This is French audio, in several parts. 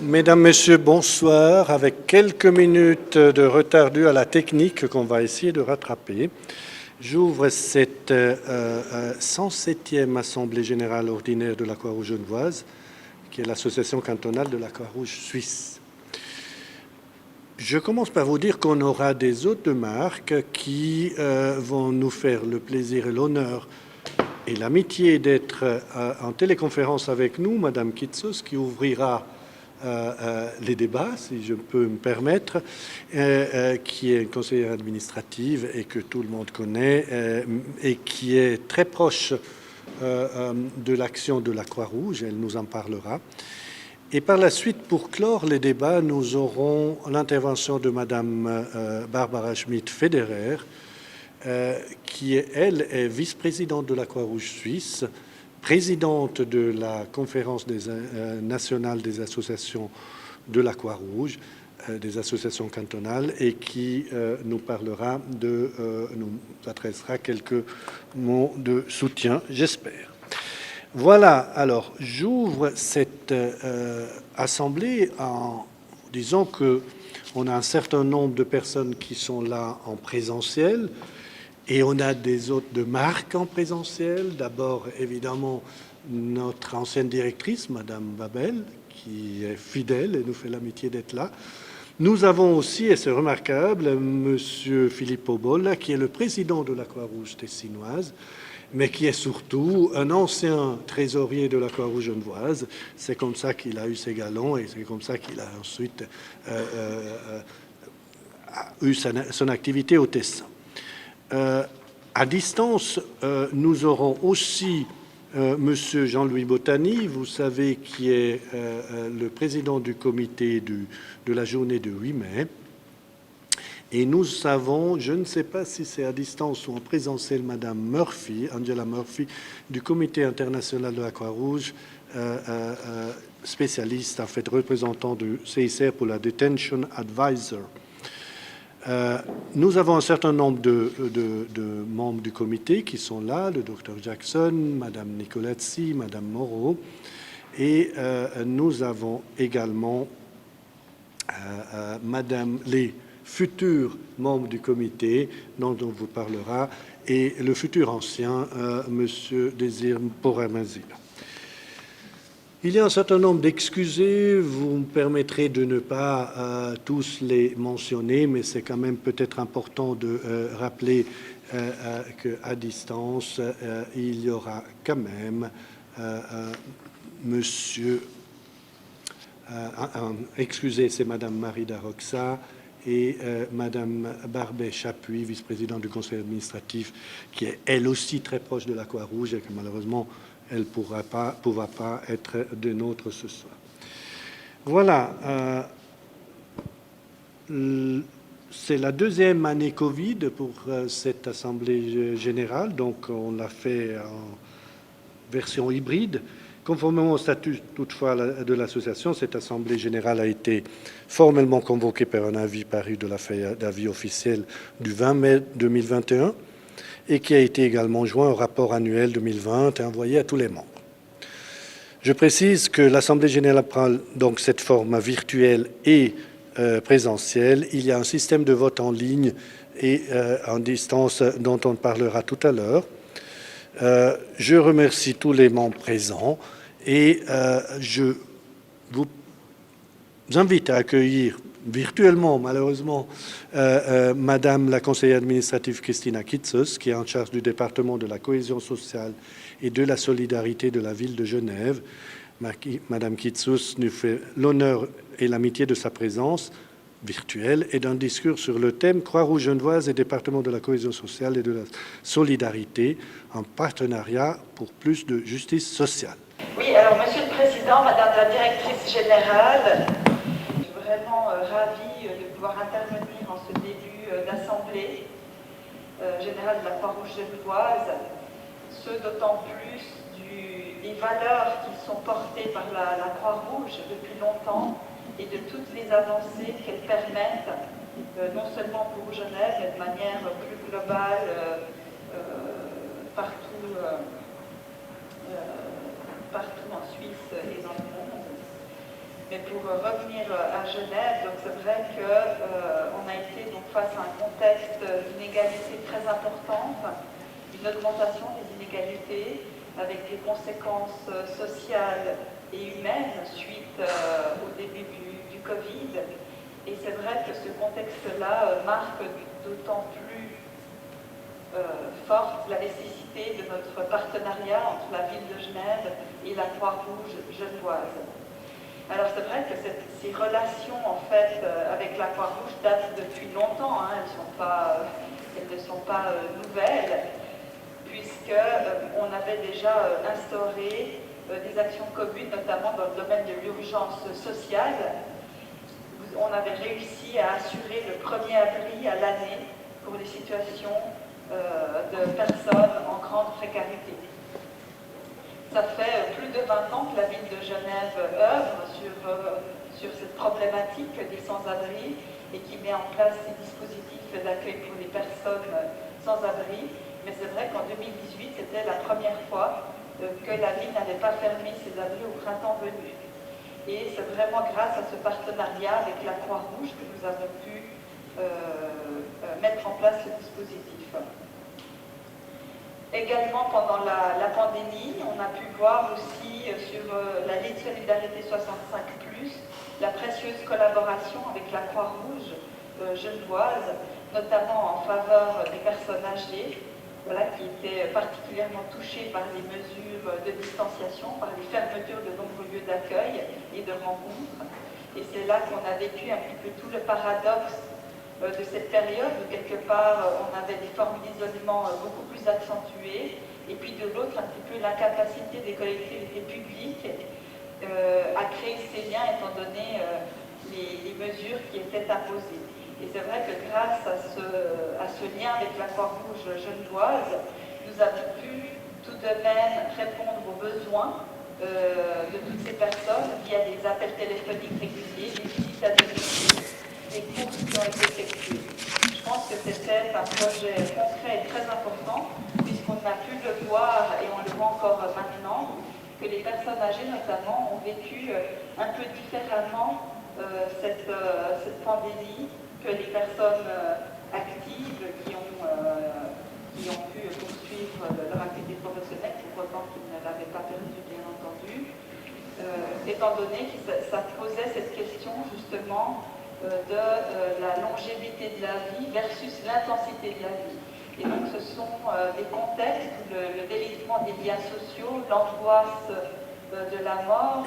Mesdames, Messieurs, bonsoir. Avec quelques minutes de retard dû à la technique qu'on va essayer de rattraper, j'ouvre cette 107e Assemblée générale ordinaire de la Croix-Rouge genevoise, qui est l'association cantonale de la Croix-Rouge suisse. Je commence par vous dire qu'on aura des hôtes de marque qui vont nous faire le plaisir et l'honneur et l'amitié d'être en téléconférence avec nous, Madame Kitsos, qui ouvrira les débats, si je peux me permettre, qui est une conseillère administrative et que tout le monde connaît et qui est très proche de l'action de la Croix-Rouge. Elle nous en parlera. Et par la suite, pour clore les débats, nous aurons l'intervention de Madame Barbara Schmidt-Federer, qui, elle, est vice-présidente de la Croix-Rouge suisse, présidente de la conférence nationale des associations de la Croix-Rouge, des associations cantonales, et qui nous adressera quelques mots de soutien, j'espère. Voilà, alors j'ouvre cette assemblée en disant qu'on a un certain nombre de personnes qui sont là en présentiel, et on a des hôtes de marque en présentiel. D'abord, évidemment, notre ancienne directrice, Madame Babel, qui est fidèle et nous fait l'amitié d'être là. Nous avons aussi, et c'est remarquable, Monsieur Philippe Obol, qui est le président de la Croix-Rouge tessinoise, mais qui est surtout un ancien trésorier de la Croix-Rouge genevoise. C'est comme ça qu'il a eu ses galons et c'est comme ça qu'il a ensuite eu son activité au Tessin. À distance, nous aurons aussi Monsieur Jean-Louis Bottani, vous savez, qui est le président du comité de la journée de 8 mai. Et nous avons, je ne sais pas si c'est à distance ou en présentiel, Madame Murphy, Angela Murphy, du comité international de la Croix-Rouge, spécialiste, en fait, représentant de CICR pour la Detention Advisor. Nous avons un certain nombre de membres du comité qui sont là, le Dr Jackson, Madame Nicolazzi, Madame Moreau, et nous avons également les futurs membres du comité dont on vous parlera et le futur ancien, Monsieur Désir Poramazil. Il y a un certain nombre d'excusés, vous me permettrez de ne pas tous les mentionner, mais c'est quand même peut-être important de rappeler qu'à distance, il y aura quand même Monsieur, excusez, c'est Madame Marie Daroxa et Madame Barbet-Chapuis, vice-présidente du conseil administratif, qui est elle aussi très proche de la Croix-Rouge et que malheureusement elle ne pourra pas être de nôtres ce soir. Voilà, c'est la deuxième année Covid pour cette Assemblée générale, donc on l'a fait en version hybride. Conformément au statut toutefois de l'association, cette Assemblée générale a été formellement convoquée par un avis paru de la feuille d'avis officielle du 20 mai 2021, et qui a été également joint au rapport annuel 2020 et envoyé à tous les membres. Je précise que l'Assemblée générale prend donc cette forme virtuelle et présentielle. Il y a un système de vote en ligne et en distance dont on parlera tout à l'heure. Je remercie tous les membres présents et je vous invite à accueillir virtuellement, malheureusement, Madame la conseillère administrative Christina Kitsos, qui est en charge du département de la cohésion sociale et de la solidarité de la ville de Genève. Madame Kitsos nous fait l'honneur et l'amitié de sa présence virtuelle et d'un discours sur le thème Croix-Rouge genevoise et département de la cohésion sociale et de la solidarité en partenariat pour plus de justice sociale. Oui, alors Monsieur le Président, Madame la Directrice Générale, vraiment ravie de pouvoir intervenir en ce début d'Assemblée générale de la Croix-Rouge genevoise, ce d'autant plus des valeurs qui sont portées par la Croix-Rouge depuis longtemps et de toutes les avancées qu'elles permettent, non seulement pour Genève, mais de manière plus globale partout en Suisse et dans le monde. Mais pour revenir à Genève, donc c'est vrai qu'on a été donc face à un contexte d'inégalité très importante, une augmentation des inégalités avec des conséquences sociales et humaines suite au début du Covid. Et c'est vrai que ce contexte-là marque d'autant plus forte la nécessité de notre partenariat entre la ville de Genève et la Croix-Rouge genevoise. Alors c'est vrai que ces relations en fait avec la Croix-Rouge datent depuis longtemps, hein, elles ne sont pas nouvelles, puisqu'on avait déjà instauré des actions communes, notamment dans le domaine de l'urgence sociale. On avait réussi à assurer le premier abri à l'année pour les situations de personnes en grande précarité. Ça fait plus de 20 ans que la ville de Genève œuvre sur cette problématique des sans-abri et qui met en place ces dispositifs d'accueil pour les personnes sans-abri. Mais c'est vrai qu'en 2018, c'était la première fois que la ville n'avait pas fermé ses abris au printemps venu. Et c'est vraiment grâce à ce partenariat avec la Croix-Rouge que nous avons pu mettre en place ce dispositif. Également, pendant la pandémie, on a pu voir aussi sur la Ligue Solidarité 65+, la précieuse collaboration avec la Croix-Rouge genevoise, notamment en faveur des personnes âgées, voilà, qui étaient particulièrement touchées par les mesures de distanciation, par les fermetures de nombreux lieux d'accueil et de rencontres. Et c'est là qu'on a vécu un petit peu tout le paradoxe de cette période où quelque part on avait des formes d'isolement beaucoup plus accentuées et puis de l'autre un petit peu l'incapacité des collectivités publiques à créer ces liens étant donné les mesures qui étaient imposées. Et c'est vrai que grâce à ce lien avec la Croix-Rouge genevoise, nous avons pu tout de même répondre aux besoins de toutes ces personnes via des appels téléphoniques réguliers, des visites à domicile, des cours qui ont été effectués. Je pense que c'était un projet concret et très important, puisqu'on a pu le voir, et on le voit encore maintenant, que les personnes âgées notamment ont vécu un peu différemment cette pandémie que les personnes actives qui ont pu poursuivre leur activité professionnelle, pour autant qu'ils ne l'avaient pas perdu, bien entendu, étant donné que ça posait cette question justement de la longévité de la vie versus l'intensité de la vie. Et donc ce sont des contextes où le délitement des liens sociaux, l'angoisse de la mort,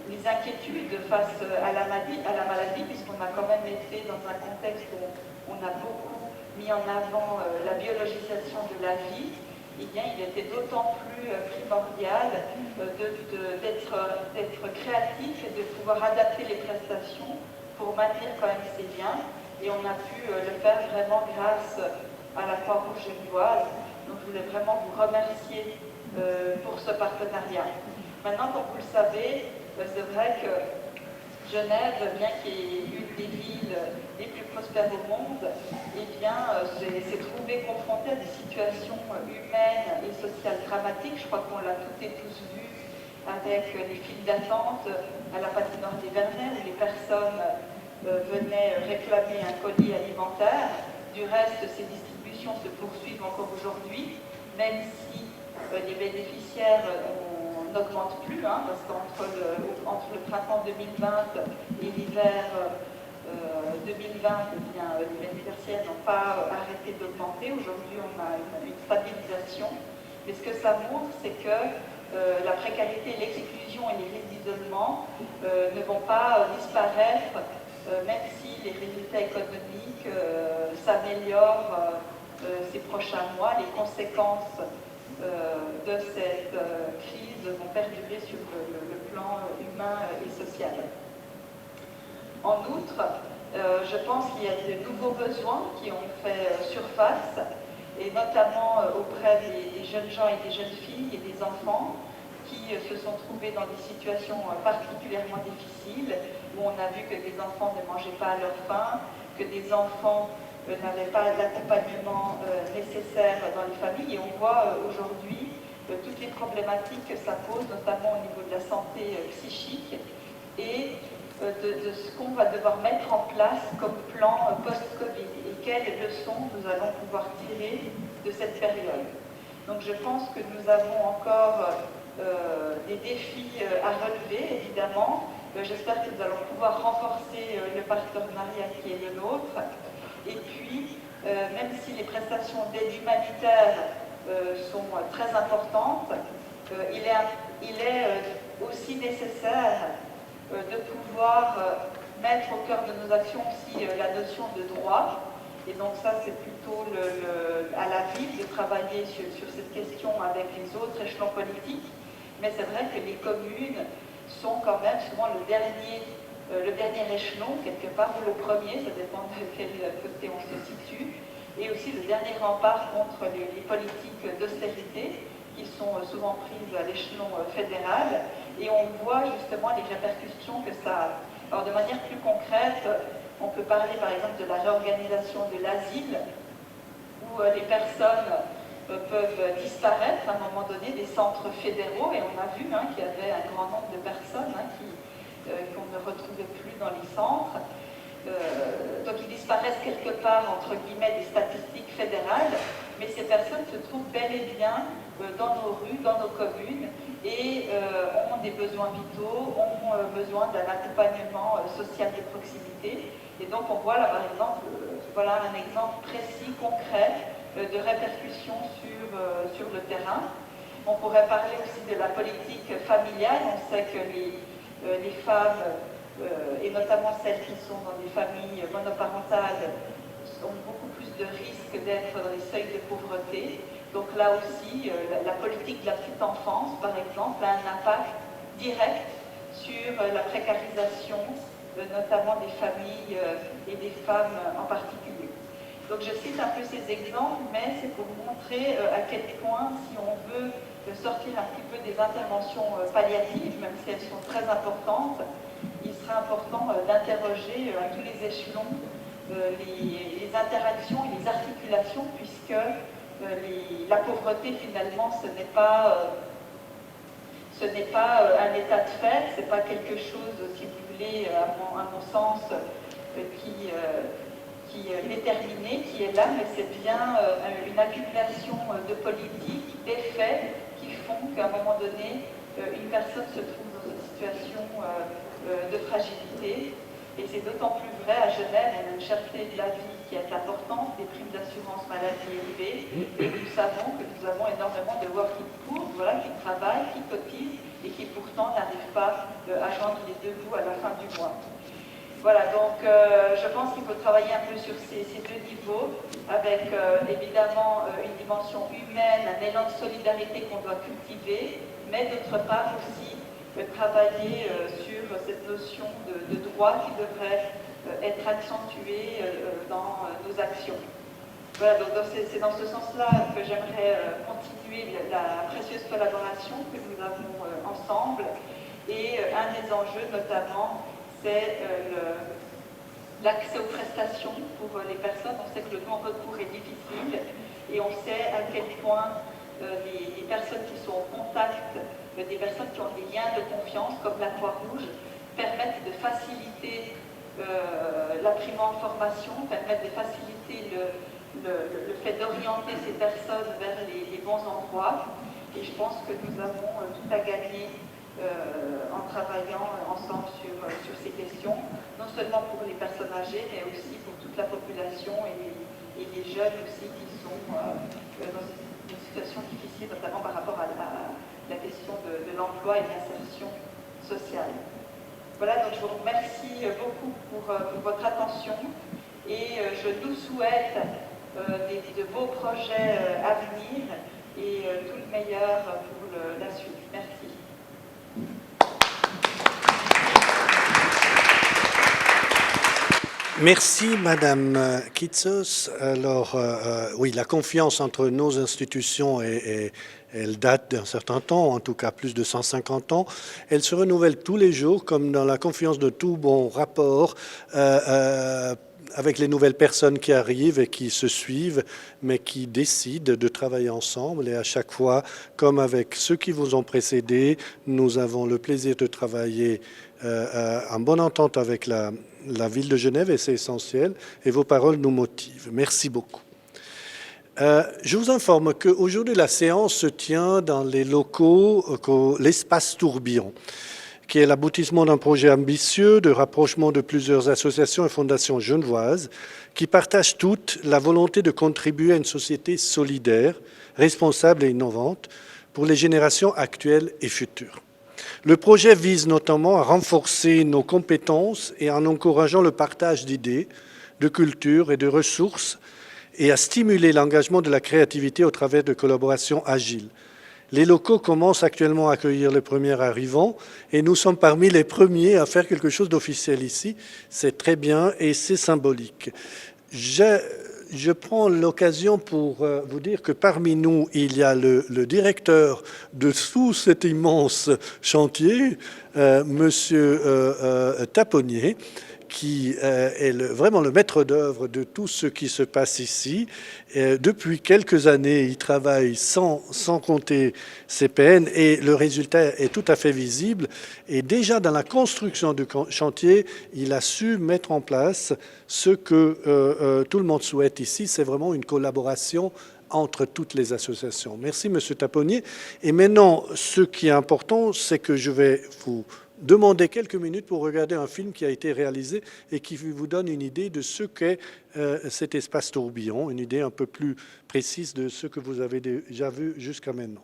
les inquiétudes face à la maladie, puisqu'on a quand même été dans un contexte où on a beaucoup mis en avant la biologisation de la vie, eh bien, il était d'autant plus primordial d'être créatif et de pouvoir adapter les prestations pour maintenir quand même ces liens. Et on a pu le faire vraiment grâce à la Croix-Rouge genevoise. Donc je voulais vraiment vous remercier pour ce partenariat. Maintenant, comme vous le savez, c'est vrai que Genève, bien qu'il y ait une des villes les plus prospères au monde, eh bien, s'est trouvée confrontée à des situations humaines et sociales dramatiques. Je crois qu'on l'a toutes et tous vu avec les files d'attente à la patinoire des Vernets où les personnes venaient réclamer un colis alimentaire. Du reste, ces distributions se poursuivent encore aujourd'hui, même si les bénéficiaires n'augmente plus, hein, parce qu'entre le printemps 2020 et l'hiver 2020, eh bien, les bénéficiaires n'ont pas arrêté d'augmenter. Aujourd'hui, on a une stabilisation. Mais ce que ça montre, c'est que la précarité, l'exclusion et les risques d'isolement ne vont pas disparaître, même si les résultats économiques s'améliorent ces prochains mois. Les conséquences de cette crise vont perdurer sur le plan humain et social. En outre, je pense qu'il y a de nouveaux besoins qui ont fait surface, et notamment auprès des jeunes gens et des jeunes filles et des enfants qui se sont trouvés dans des situations particulièrement difficiles, où on a vu que des enfants ne mangeaient pas à leur faim, que des enfants n'avaient pas l'accompagnement nécessaire dans les familles. Et on voit aujourd'hui toutes les problématiques que ça pose, notamment au niveau de la santé psychique, et de ce qu'on va devoir mettre en place comme plan post-Covid, et quelles leçons nous allons pouvoir tirer de cette période. Donc je pense que nous avons encore des défis à relever, évidemment. J'espère que nous allons pouvoir renforcer le partenariat qui est le nôtre. Et puis, même si les prestations d'aide humanitaire sont très importantes, il est aussi nécessaire de pouvoir mettre au cœur de nos actions aussi la notion de droit. Et donc ça, c'est plutôt à la ville de travailler sur cette question avec les autres échelons politiques. Mais c'est vrai que les communes sont quand même souvent le dernier échelon, quelque part, ou le premier, ça dépend de quel côté on se situe, et aussi le dernier rempart contre les politiques d'austérité qui sont souvent prises à l'échelon fédéral. Et on voit justement les répercussions que ça a. Alors de manière plus concrète, on peut parler par exemple de la réorganisation de l'asile, où les personnes peuvent disparaître à un moment donné des centres fédéraux, et on a vu qu'il y avait un grand nombre de personnes qu'on ne retrouvait plus dans les centres. Donc ils disparaissent quelque part, entre guillemets, des statistiques fédérales, mais ces personnes se trouvent bel et bien dans nos rues, dans nos communes, et ont des besoins vitaux, ont besoin d'un accompagnement social de proximité. Et donc on voit là par exemple, voilà un exemple précis, concret, de répercussions sur le terrain. On pourrait parler aussi de la politique familiale. On sait que les femmes, et notamment celles qui sont dans des familles monoparentales, ont beaucoup plus de risques d'être dans les seuils de pauvreté. Donc là aussi, la politique de la petite enfance, par exemple, a un impact direct sur la précarisation, notamment des familles et des femmes en particulier. Donc je cite un peu ces exemples, mais c'est pour vous montrer à quel point, si on veut sortir un petit peu des interventions palliatives, même si elles sont très importantes, il sera important d'interroger à tous les échelons les interactions et les articulations, puisque la pauvreté, finalement, ce n'est pas un état de fait, ce n'est pas quelque chose, si vous voulez, à mon sens, qui est déterminé, qui est là, mais c'est bien une accumulation de politiques, d'effets qui font qu'à un moment donné, une personne se trouve dans une situation de fragilité. Et c'est d'autant plus vrai à Genève, on a une cherté de la vie qui est importante, des primes d'assurance maladie élevées, et nous savons que nous avons énormément de working poor, voilà, qui travaillent, qui cotisent, et qui pourtant n'arrivent pas à joindre les deux bouts à la fin du mois. Voilà, donc je pense qu'il faut travailler un peu sur ces deux niveaux, avec évidemment une dimension humaine, un élan de solidarité qu'on doit cultiver, mais d'autre part aussi travailler sur cette notion de droit qui devrait être accentuée dans nos actions. Voilà, donc c'est dans ce sens-là que j'aimerais continuer la précieuse collaboration que nous avons ensemble. Et un des enjeux notamment, c'est l'accès aux prestations pour les personnes. On sait que le non-recours est difficile et on sait à quel point les personnes qui sont au contact des personnes qui ont des liens de confiance, comme la Croix-Rouge, permettent de faciliter la primo-information, permettent de faciliter le fait d'orienter ces personnes vers les bons endroits. Et je pense que nous avons tout à gagner en travaillant ensemble sur ces questions, non seulement pour les personnes âgées, mais aussi pour toute la population et les jeunes aussi qui sont dans une situation difficile, notamment par rapport à la question de l'emploi et de l'insertion sociale. Voilà, donc je vous remercie beaucoup pour votre attention et je nous souhaite de beaux projets à venir et tout le meilleur pour la suite. Merci. Merci, Madame Kitsos. Alors, oui, la confiance entre nos institutions, elle date d'un certain temps, en tout cas plus de 150 ans. Elle se renouvelle tous les jours, comme dans la confiance de tout bon rapport, avec les nouvelles personnes qui arrivent et qui se suivent, mais qui décident de travailler ensemble. Et à chaque fois, comme avec ceux qui vous ont précédés, nous avons le plaisir de travailler en bonne entente avec la ville de Genève, et c'est essentiel, et vos paroles nous motivent. Merci beaucoup. Je vous informe qu'aujourd'hui, la séance se tient dans les locaux, l'espace Tourbillon, qui est l'aboutissement d'un projet ambitieux de rapprochement de plusieurs associations et fondations genevoises qui partagent toutes la volonté de contribuer à une société solidaire, responsable et innovante pour les générations actuelles et futures. Le projet vise notamment à renforcer nos compétences et en encourageant le partage d'idées, de culture et de ressources et à stimuler l'engagement de la créativité au travers de collaborations agiles. Les locaux commencent actuellement à accueillir les premiers arrivants et nous sommes parmi les premiers à faire quelque chose d'officiel ici. C'est très bien et c'est symbolique. Je prends l'occasion pour vous dire que parmi nous, il y a le directeur de tout cet immense chantier, Monsieur Taponnier, qui est vraiment le maître d'œuvre de tout ce qui se passe ici. Depuis quelques années, il travaille sans compter ses peines et le résultat est tout à fait visible. Et déjà dans la construction du chantier, il a su mettre en place ce que tout le monde souhaite ici. C'est vraiment une collaboration entre toutes les associations. Merci, Monsieur Taponnier. Et maintenant, ce qui est important, c'est que je vais vous demander quelques minutes pour regarder un film qui a été réalisé et qui vous donne une idée de ce qu'est cet espace tourbillon, une idée un peu plus précise de ce que vous avez déjà vu jusqu'à maintenant.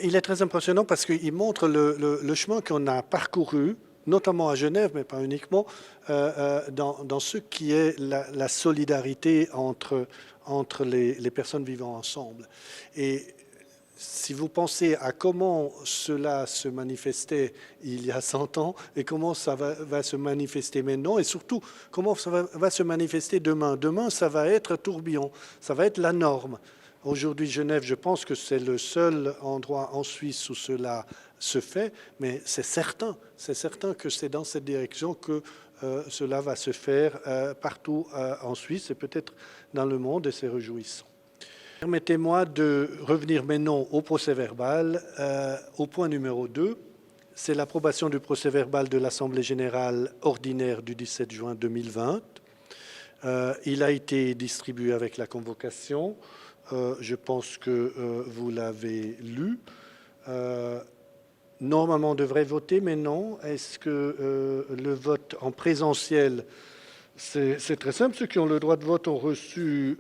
Il est très impressionnant parce qu'il montre le chemin qu'on a parcouru, notamment à Genève, mais pas uniquement, dans ce qui est la solidarité entre les personnes vivant ensemble. Et si vous pensez à comment cela se manifestait il y a 100 ans et comment ça va se manifester maintenant et surtout comment ça va se manifester demain. Demain, ça va être tourbillon, ça va être la norme. Aujourd'hui, Genève, je pense que c'est le seul endroit en Suisse où cela se fait, mais c'est certain que c'est dans cette direction que cela va se faire partout en Suisse et peut-être dans le monde, et c'est réjouissant. Permettez-moi de revenir maintenant au procès-verbal, au point numéro 2. C'est l'approbation du procès-verbal de l'Assemblée générale ordinaire du 17 juin 2020. Il a été distribué avec la convocation. Je pense que vous l'avez lu. Normalement, on devrait voter, mais non. Est-ce que le vote en présentiel, c'est très simple. Ceux qui ont le droit de vote ont reçu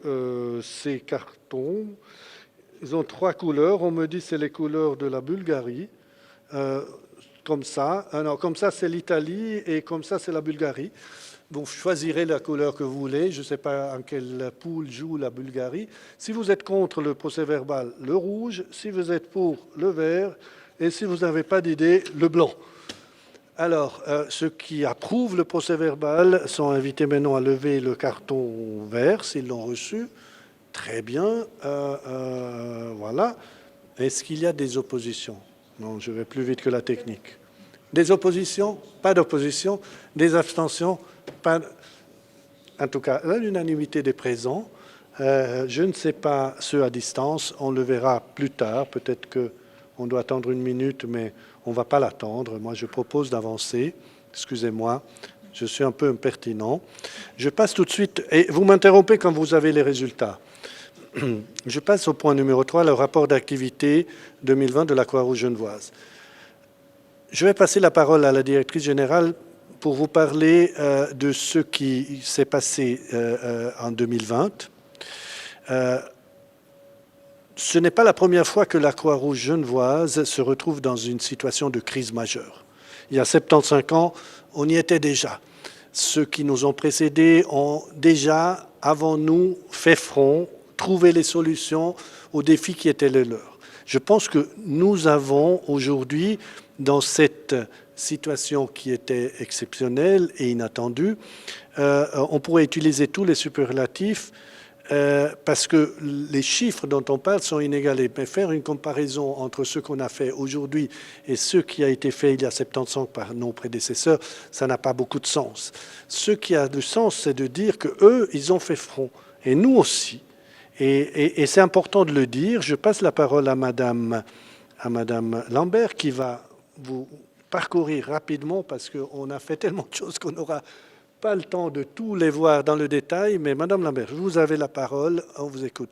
ces cartons. Ils ont 3 couleurs. On me dit que c'est les couleurs de la Bulgarie. Comme ça. Non, comme ça, c'est l'Italie et comme ça, c'est la Bulgarie. Vous choisirez la couleur que vous voulez. Je ne sais pas en quelle poule joue la Bulgarie. Si vous êtes contre le procès-verbal, le rouge. Si vous êtes pour, le vert. Et si vous n'avez pas d'idée, le blanc. Alors, ceux qui approuvent le procès-verbal sont invités maintenant à lever le carton vert s'ils l'ont reçu. Très bien. Voilà. Est-ce qu'il y a des oppositions? Non, je vais plus vite que la technique. Des oppositions? Pas d'opposition. Des abstentions? Pas. En tout cas, l'unanimité des présents. Je ne sais pas ceux à distance. On le verra plus tard. Peut-être qu'on doit attendre une minute, mais on ne va pas l'attendre. Moi, je propose d'avancer. Excusez-moi, je suis un peu impertinent. Je passe tout de suite, et vous m'interrompez quand vous avez les résultats. Je passe au point numéro 3, le rapport d'activité 2020 de la Croix-Rouge genevoise. Je vais passer la parole à la directrice générale pour vous parler de ce qui s'est passé en 2020. Ce n'est pas la première fois que la Croix-Rouge genevoise se retrouve dans une situation de crise majeure. Il y a 75 ans, on y était déjà. Ceux qui nous ont précédés ont déjà, avant nous, fait front, trouvé les solutions aux défis qui étaient les leurs. Je pense que nous avons aujourd'hui, dans cette situation qui était exceptionnelle et inattendue, on pourrait utiliser tous les superlatifs parce que les chiffres dont on parle sont inégalés. Mais faire une comparaison entre ce qu'on a fait aujourd'hui et ce qui a été fait il y a 70 ans par nos prédécesseurs, ça n'a pas beaucoup de sens. Ce qui a du sens, c'est de dire qu'eux, ils ont fait front, et nous aussi. Et c'est important de le dire. Je passe la parole à Madame Lambert qui va vous parcourir rapidement parce qu'on a fait tellement de choses qu'on n'aura pas le temps de tout les voir dans le détail. Mais Madame Lambert, vous avez la parole. On vous écoute.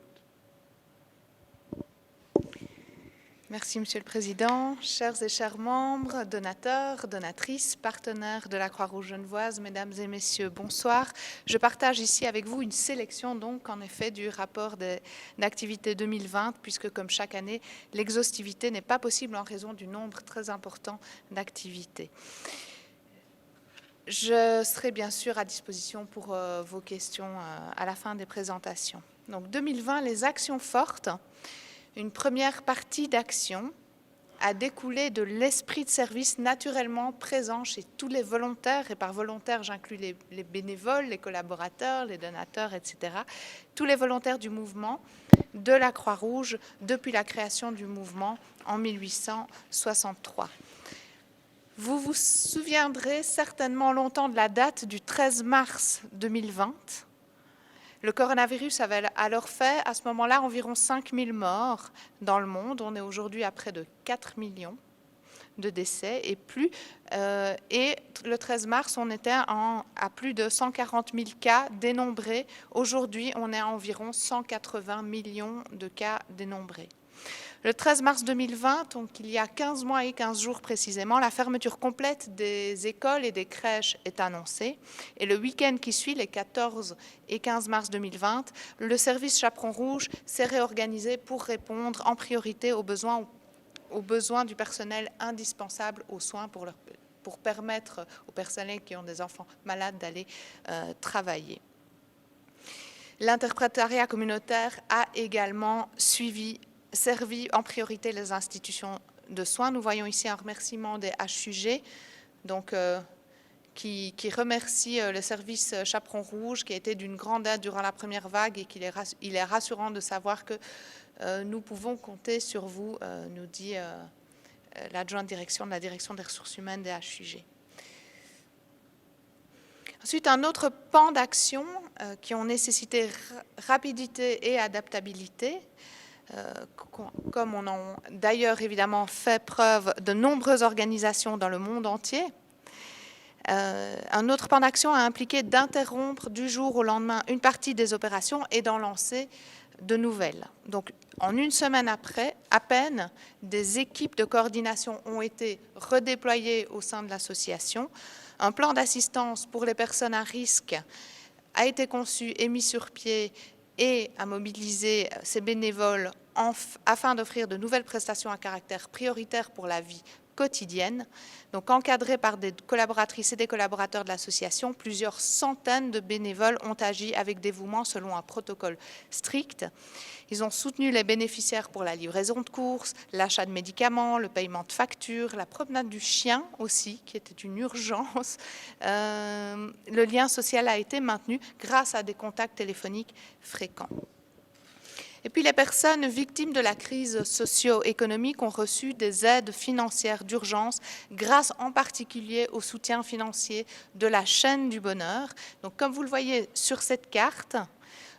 Merci, Monsieur le Président. Chers et chers membres, donateurs, donatrices, partenaires de la Croix-Rouge genevoise, Mesdames et Messieurs, bonsoir. Je partage ici avec vous une sélection, donc, en effet, du rapport d'activité 2020, puisque, comme chaque année, l'exhaustivité n'est pas possible en raison du nombre très important d'activités. Je serai bien sûr à disposition pour vos questions à la fin des présentations. Donc, 2020, les actions fortes. Une première partie d'action a découlé de l'esprit de service naturellement présent chez tous les volontaires, et par volontaires j'inclus les bénévoles, les collaborateurs, les donateurs, etc. Tous les volontaires du mouvement de la Croix-Rouge depuis la création du mouvement en 1863. Vous vous souviendrez certainement longtemps de la date du 13 mars 2020. Le coronavirus avait alors fait, à ce moment-là, environ 5000 morts dans le monde. On est aujourd'hui à près de 4 millions de décès et plus. Et le 13 mars, on était à plus de 140 000 cas dénombrés. Aujourd'hui, on est à environ 180 millions de cas dénombrés. Le 13 mars 2020, donc il y a 15 mois et 15 jours précisément, la fermeture complète des écoles et des crèches est annoncée. Et le week-end qui suit, les 14 et 15 mars 2020, le service Chaperon Rouge s'est réorganisé pour répondre en priorité aux besoins du personnel indispensable aux soins pour permettre aux personnels qui ont des enfants malades d'aller travailler. L'interprétariat communautaire a également servi en priorité les institutions de soins. Nous voyons ici un remerciement des HUG, donc, qui remercie le service Chaperon Rouge, qui a été d'une grande aide durant la première vague, et il est rassurant de savoir que nous pouvons compter sur vous, nous dit l'adjointe direction de la direction des ressources humaines des HUG. Ensuite, un autre pan d'actions qui ont nécessité rapidité et adaptabilité, comme on a d'ailleurs évidemment fait preuve de nombreuses organisations dans le monde entier. Un autre plan d'action a impliqué d'interrompre du jour au lendemain une partie des opérations et d'en lancer de nouvelles. Donc, en une semaine après, à peine, des équipes de coordination ont été redéployées au sein de l'association. Un plan d'assistance pour les personnes à risque a été conçu et mis sur pied et à mobiliser ces bénévoles afin d'offrir de nouvelles prestations à caractère prioritaire pour la vie quotidienne. Donc encadrés par des collaboratrices et des collaborateurs de l'association, plusieurs centaines de bénévoles ont agi avec dévouement selon un protocole strict. Ils ont soutenu les bénéficiaires pour la livraison de courses, l'achat de médicaments, le paiement de factures, la promenade du chien aussi, qui était une urgence. Le lien social a été maintenu grâce à des contacts téléphoniques fréquents. Et puis les personnes victimes de la crise socio-économique ont reçu des aides financières d'urgence grâce en particulier au soutien financier de la chaîne du bonheur. Donc comme vous le voyez sur cette carte,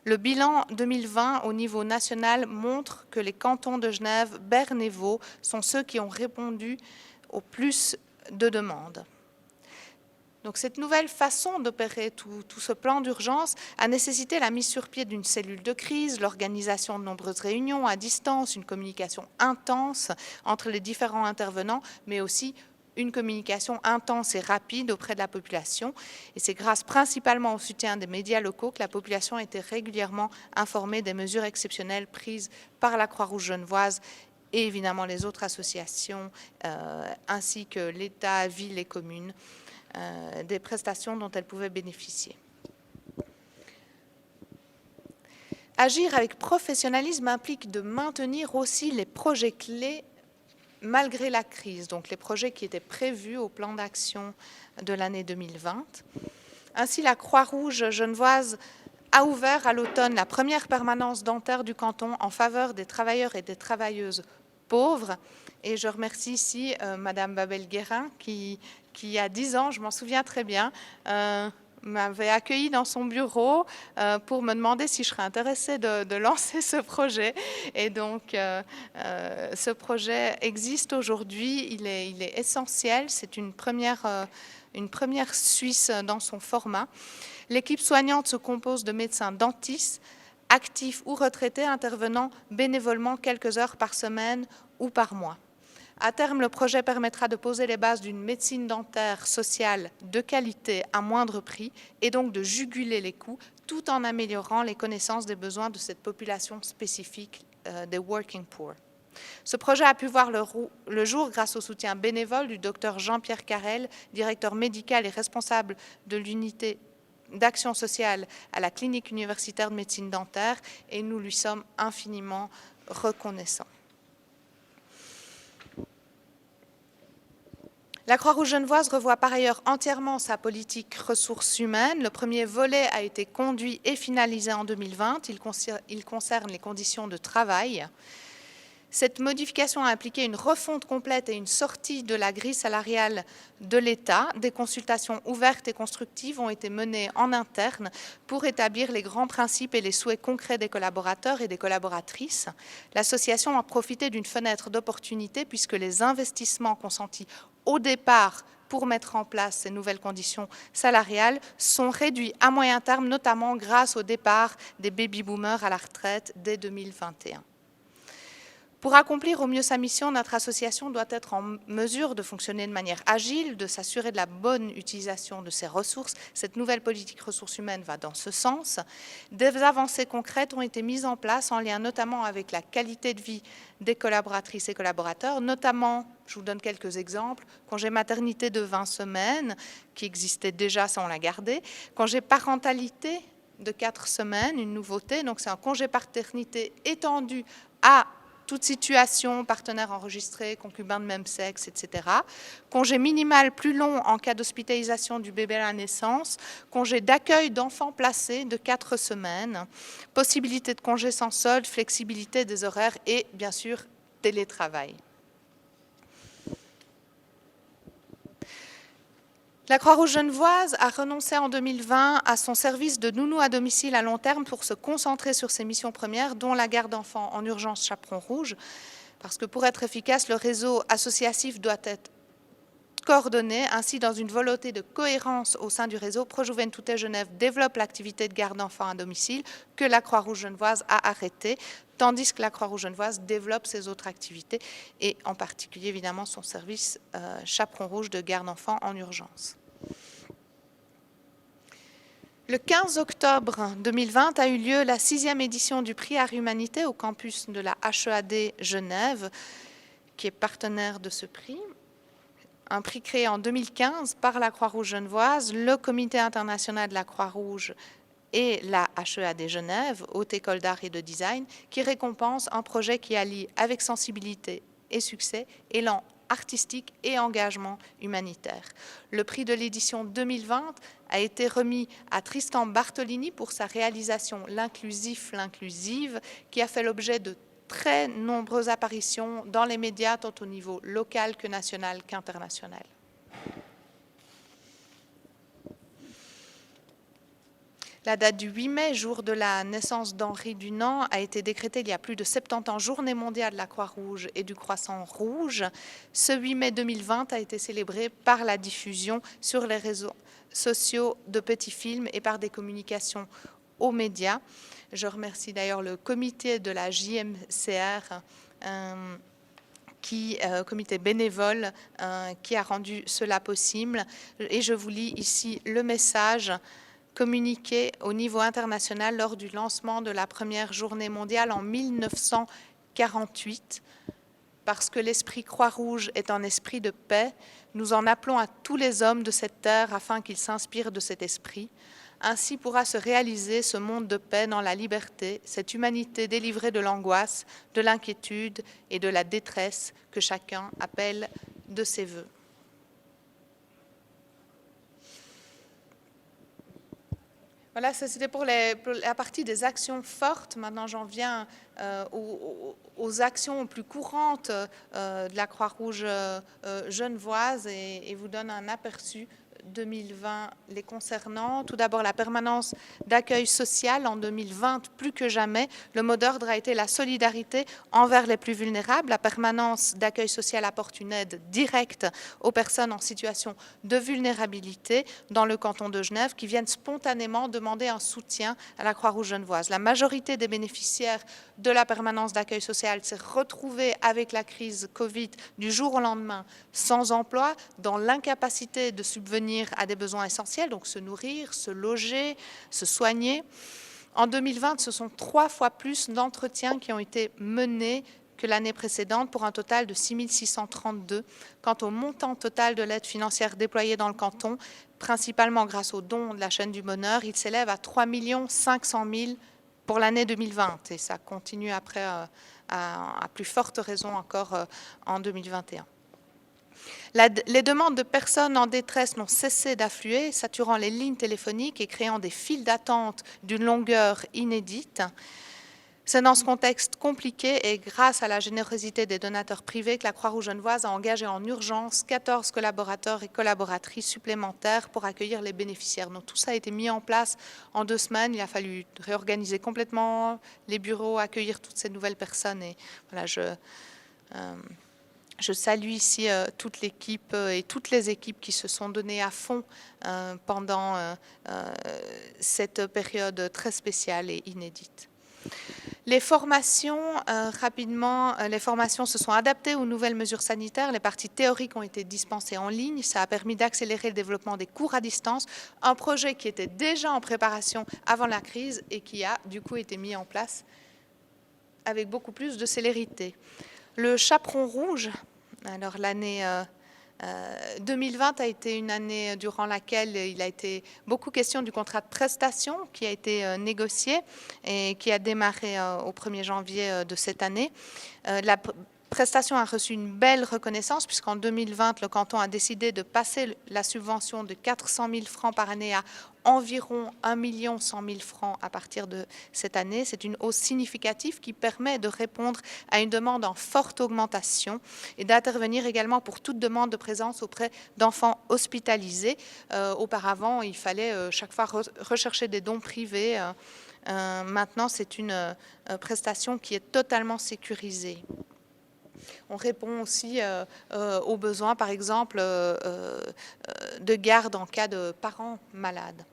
le bilan 2020 au niveau national montre que les cantons de Genève, Berne et Vaud sont ceux qui ont répondu au plus de demandes. Donc cette nouvelle façon d'opérer tout ce plan d'urgence a nécessité la mise sur pied d'une cellule de crise, l'organisation de nombreuses réunions à distance, une communication intense entre les différents intervenants, mais aussi une communication intense et rapide auprès de la population. Et c'est grâce principalement au soutien des médias locaux que la population a été régulièrement informée des mesures exceptionnelles prises par la Croix-Rouge genevoise et évidemment les autres associations, ainsi que l'État, villes et communes, des prestations dont elles pouvaient bénéficier. Agir avec professionnalisme implique de maintenir aussi les projets clés malgré la crise, donc les projets qui étaient prévus au plan d'action de l'année 2020. Ainsi, la Croix-Rouge genevoise a ouvert à l'automne la première permanence dentaire du canton en faveur des travailleurs et des travailleuses pauvres. Et je remercie ici Madame Babel-Guérin qui il y a 10 ans, je m'en souviens très bien, m'avait accueilli dans son bureau pour me demander si je serais intéressée de lancer ce projet. Et donc, ce projet existe aujourd'hui, il est essentiel, c'est une première Suisse dans son format. L'équipe soignante se compose de médecins dentistes, actifs ou retraités, intervenant bénévolement quelques heures par semaine ou par mois. À terme, le projet permettra de poser les bases d'une médecine dentaire sociale de qualité à moindre prix et donc de juguler les coûts tout en améliorant les connaissances des besoins de cette population spécifique des working poor. Ce projet a pu voir le jour grâce au soutien bénévole du Dr Jean-Pierre Carrel, directeur médical et responsable de l'unité d'action sociale à la clinique universitaire de médecine dentaire, et nous lui sommes infiniment reconnaissants. La Croix-Rouge genevoise revoit par ailleurs entièrement sa politique ressources humaines. Le premier volet a été conduit et finalisé en 2020. Il concerne les conditions de travail. Cette modification a impliqué une refonte complète et une sortie de la grille salariale de l'État. Des consultations ouvertes et constructives ont été menées en interne pour établir les grands principes et les souhaits concrets des collaborateurs et des collaboratrices. L'association a profité d'une fenêtre d'opportunité puisque les investissements consentis au départ pour mettre en place ces nouvelles conditions salariales sont réduits à moyen terme, notamment grâce au départ des baby-boomers à la retraite dès 2021. Pour accomplir au mieux sa mission, notre association doit être en mesure de fonctionner de manière agile, de s'assurer de la bonne utilisation de ses ressources. Cette nouvelle politique ressources humaines va dans ce sens. Des avancées concrètes ont été mises en place en lien notamment avec la qualité de vie des collaboratrices et collaborateurs, notamment, je vous donne quelques exemples, congé maternité de 20 semaines, qui existait déjà, ça on l'a gardé, congé parentalité de 4 semaines, une nouveauté, donc c'est un congé paternité étendu à toute situation, partenaire enregistré, concubin de même sexe, etc. Congé minimal plus long en cas d'hospitalisation du bébé à la naissance. Congé d'accueil d'enfants placés de 4 semaines. Possibilité de congé sans solde, flexibilité des horaires et, bien sûr, télétravail. La Croix-Rouge genevoise a renoncé en 2020 à son service de nounou à domicile à long terme pour se concentrer sur ses missions premières, dont la garde d'enfants en urgence Chaperon Rouge, parce que pour être efficace, le réseau associatif doit être coordonné. Ainsi, dans une volonté de cohérence au sein du réseau, Pro-Juventude Genève développe l'activité de garde d'enfants à domicile que la Croix-Rouge genevoise a arrêtée, tandis que la Croix-Rouge genevoise développe ses autres activités et en particulier évidemment son service Chaperon Rouge de garde d'enfants en urgence. Le 15 octobre 2020 a eu lieu la 6e édition du prix Art Humanité au campus de la HEAD Genève, qui est partenaire de ce prix. un prix créé en 2015 par la Croix-Rouge genevoise, le Comité international de la Croix-Rouge et la HEAD Genève, Haute École d'Art et de Design, qui récompense un projet qui allie avec sensibilité et succès, élan artistique et engagement humanitaire. Le prix de l'édition 2020 a été remis à Tristan Bartolini pour sa réalisation L'inclusif, l'inclusive, qui a fait l'objet de très nombreuses apparitions dans les médias, tant au niveau local que national qu'international. La date du 8 mai, jour de la naissance d'Henri Dunant, a été décrétée il y a plus de 70 ans, Journée mondiale de la Croix-Rouge et du Croissant Rouge. Ce 8 mai 2020 a été célébré par la diffusion sur les réseaux sociaux de petits films et par des communications aux médias. Je remercie d'ailleurs le comité de la JMCR, comité bénévole, qui a rendu cela possible. Et je vous lis ici le message communiqué au niveau international lors du lancement de la première journée mondiale en 1948. Parce que l'esprit Croix-Rouge est un esprit de paix, nous en appelons à tous les hommes de cette terre afin qu'ils s'inspirent de cet esprit. Ainsi pourra se réaliser ce monde de paix dans la liberté, cette humanité délivrée de l'angoisse, de l'inquiétude et de la détresse que chacun appelle de ses voeux. Voilà, ça c'était pour la partie des actions fortes. Maintenant, j'en viens aux actions plus courantes de la Croix-Rouge genevoise et vous donne un aperçu 2020 les concernant. Tout d'abord, la permanence d'accueil social en 2020, plus que jamais. Le mot d'ordre a été la solidarité envers les plus vulnérables. La permanence d'accueil social apporte une aide directe aux personnes en situation de vulnérabilité dans le canton de Genève qui viennent spontanément demander un soutien à la Croix-Rouge genevoise. La majorité des bénéficiaires de la permanence d'accueil social s'est retrouvée avec la crise Covid du jour au lendemain sans emploi, dans l'incapacité de subvenir à des besoins essentiels, donc se nourrir, se loger, se soigner. En 2020, ce sont 3 fois plus d'entretiens qui ont été menés que l'année précédente pour un total de 6 632. Quant au montant total de l'aide financière déployée dans le canton, principalement grâce aux dons de la chaîne du bonheur, il s'élève à 3 500 000 pour l'année 2020 et ça continue après à plus forte raison encore en 2021. Les demandes de personnes en détresse n'ont cessé d'affluer, saturant les lignes téléphoniques et créant des files d'attente d'une longueur inédite. C'est dans ce contexte compliqué et grâce à la générosité des donateurs privés que la Croix-Rouge genevoise a engagé en urgence 14 collaborateurs et collaboratrices supplémentaires pour accueillir les bénéficiaires. Donc tout ça a été mis en place en 2 semaines. Il a fallu réorganiser complètement les bureaux, accueillir toutes ces nouvelles personnes. Et voilà, je salue ici toute l'équipe et toutes les équipes qui se sont données à fond pendant cette période très spéciale et inédite. Les formations, rapidement, les formations se sont adaptées aux nouvelles mesures sanitaires. Les parties théoriques ont été dispensées en ligne. Ça a permis d'accélérer le développement des cours à distance. Un projet qui était déjà en préparation avant la crise et qui a du coup été mis en place avec beaucoup plus de célérité. Le chaperon rouge, alors l'année 2020 a été une année durant laquelle il a été beaucoup question du contrat de prestation qui a été négocié et qui a démarré au 1er janvier de cette année. La prestation a reçu une belle reconnaissance puisqu'en 2020, le canton a décidé de passer la subvention de 400 000 francs par année à environ 1 100 000 francs à partir de cette année. C'est une hausse significative qui permet de répondre à une demande en forte augmentation et d'intervenir également pour toute demande de présence auprès d'enfants hospitalisés. Auparavant, il fallait chaque fois rechercher des dons privés. Maintenant, c'est une prestation qui est totalement sécurisée. On répond aussi aux besoins, par exemple, de garde en cas de parents malades.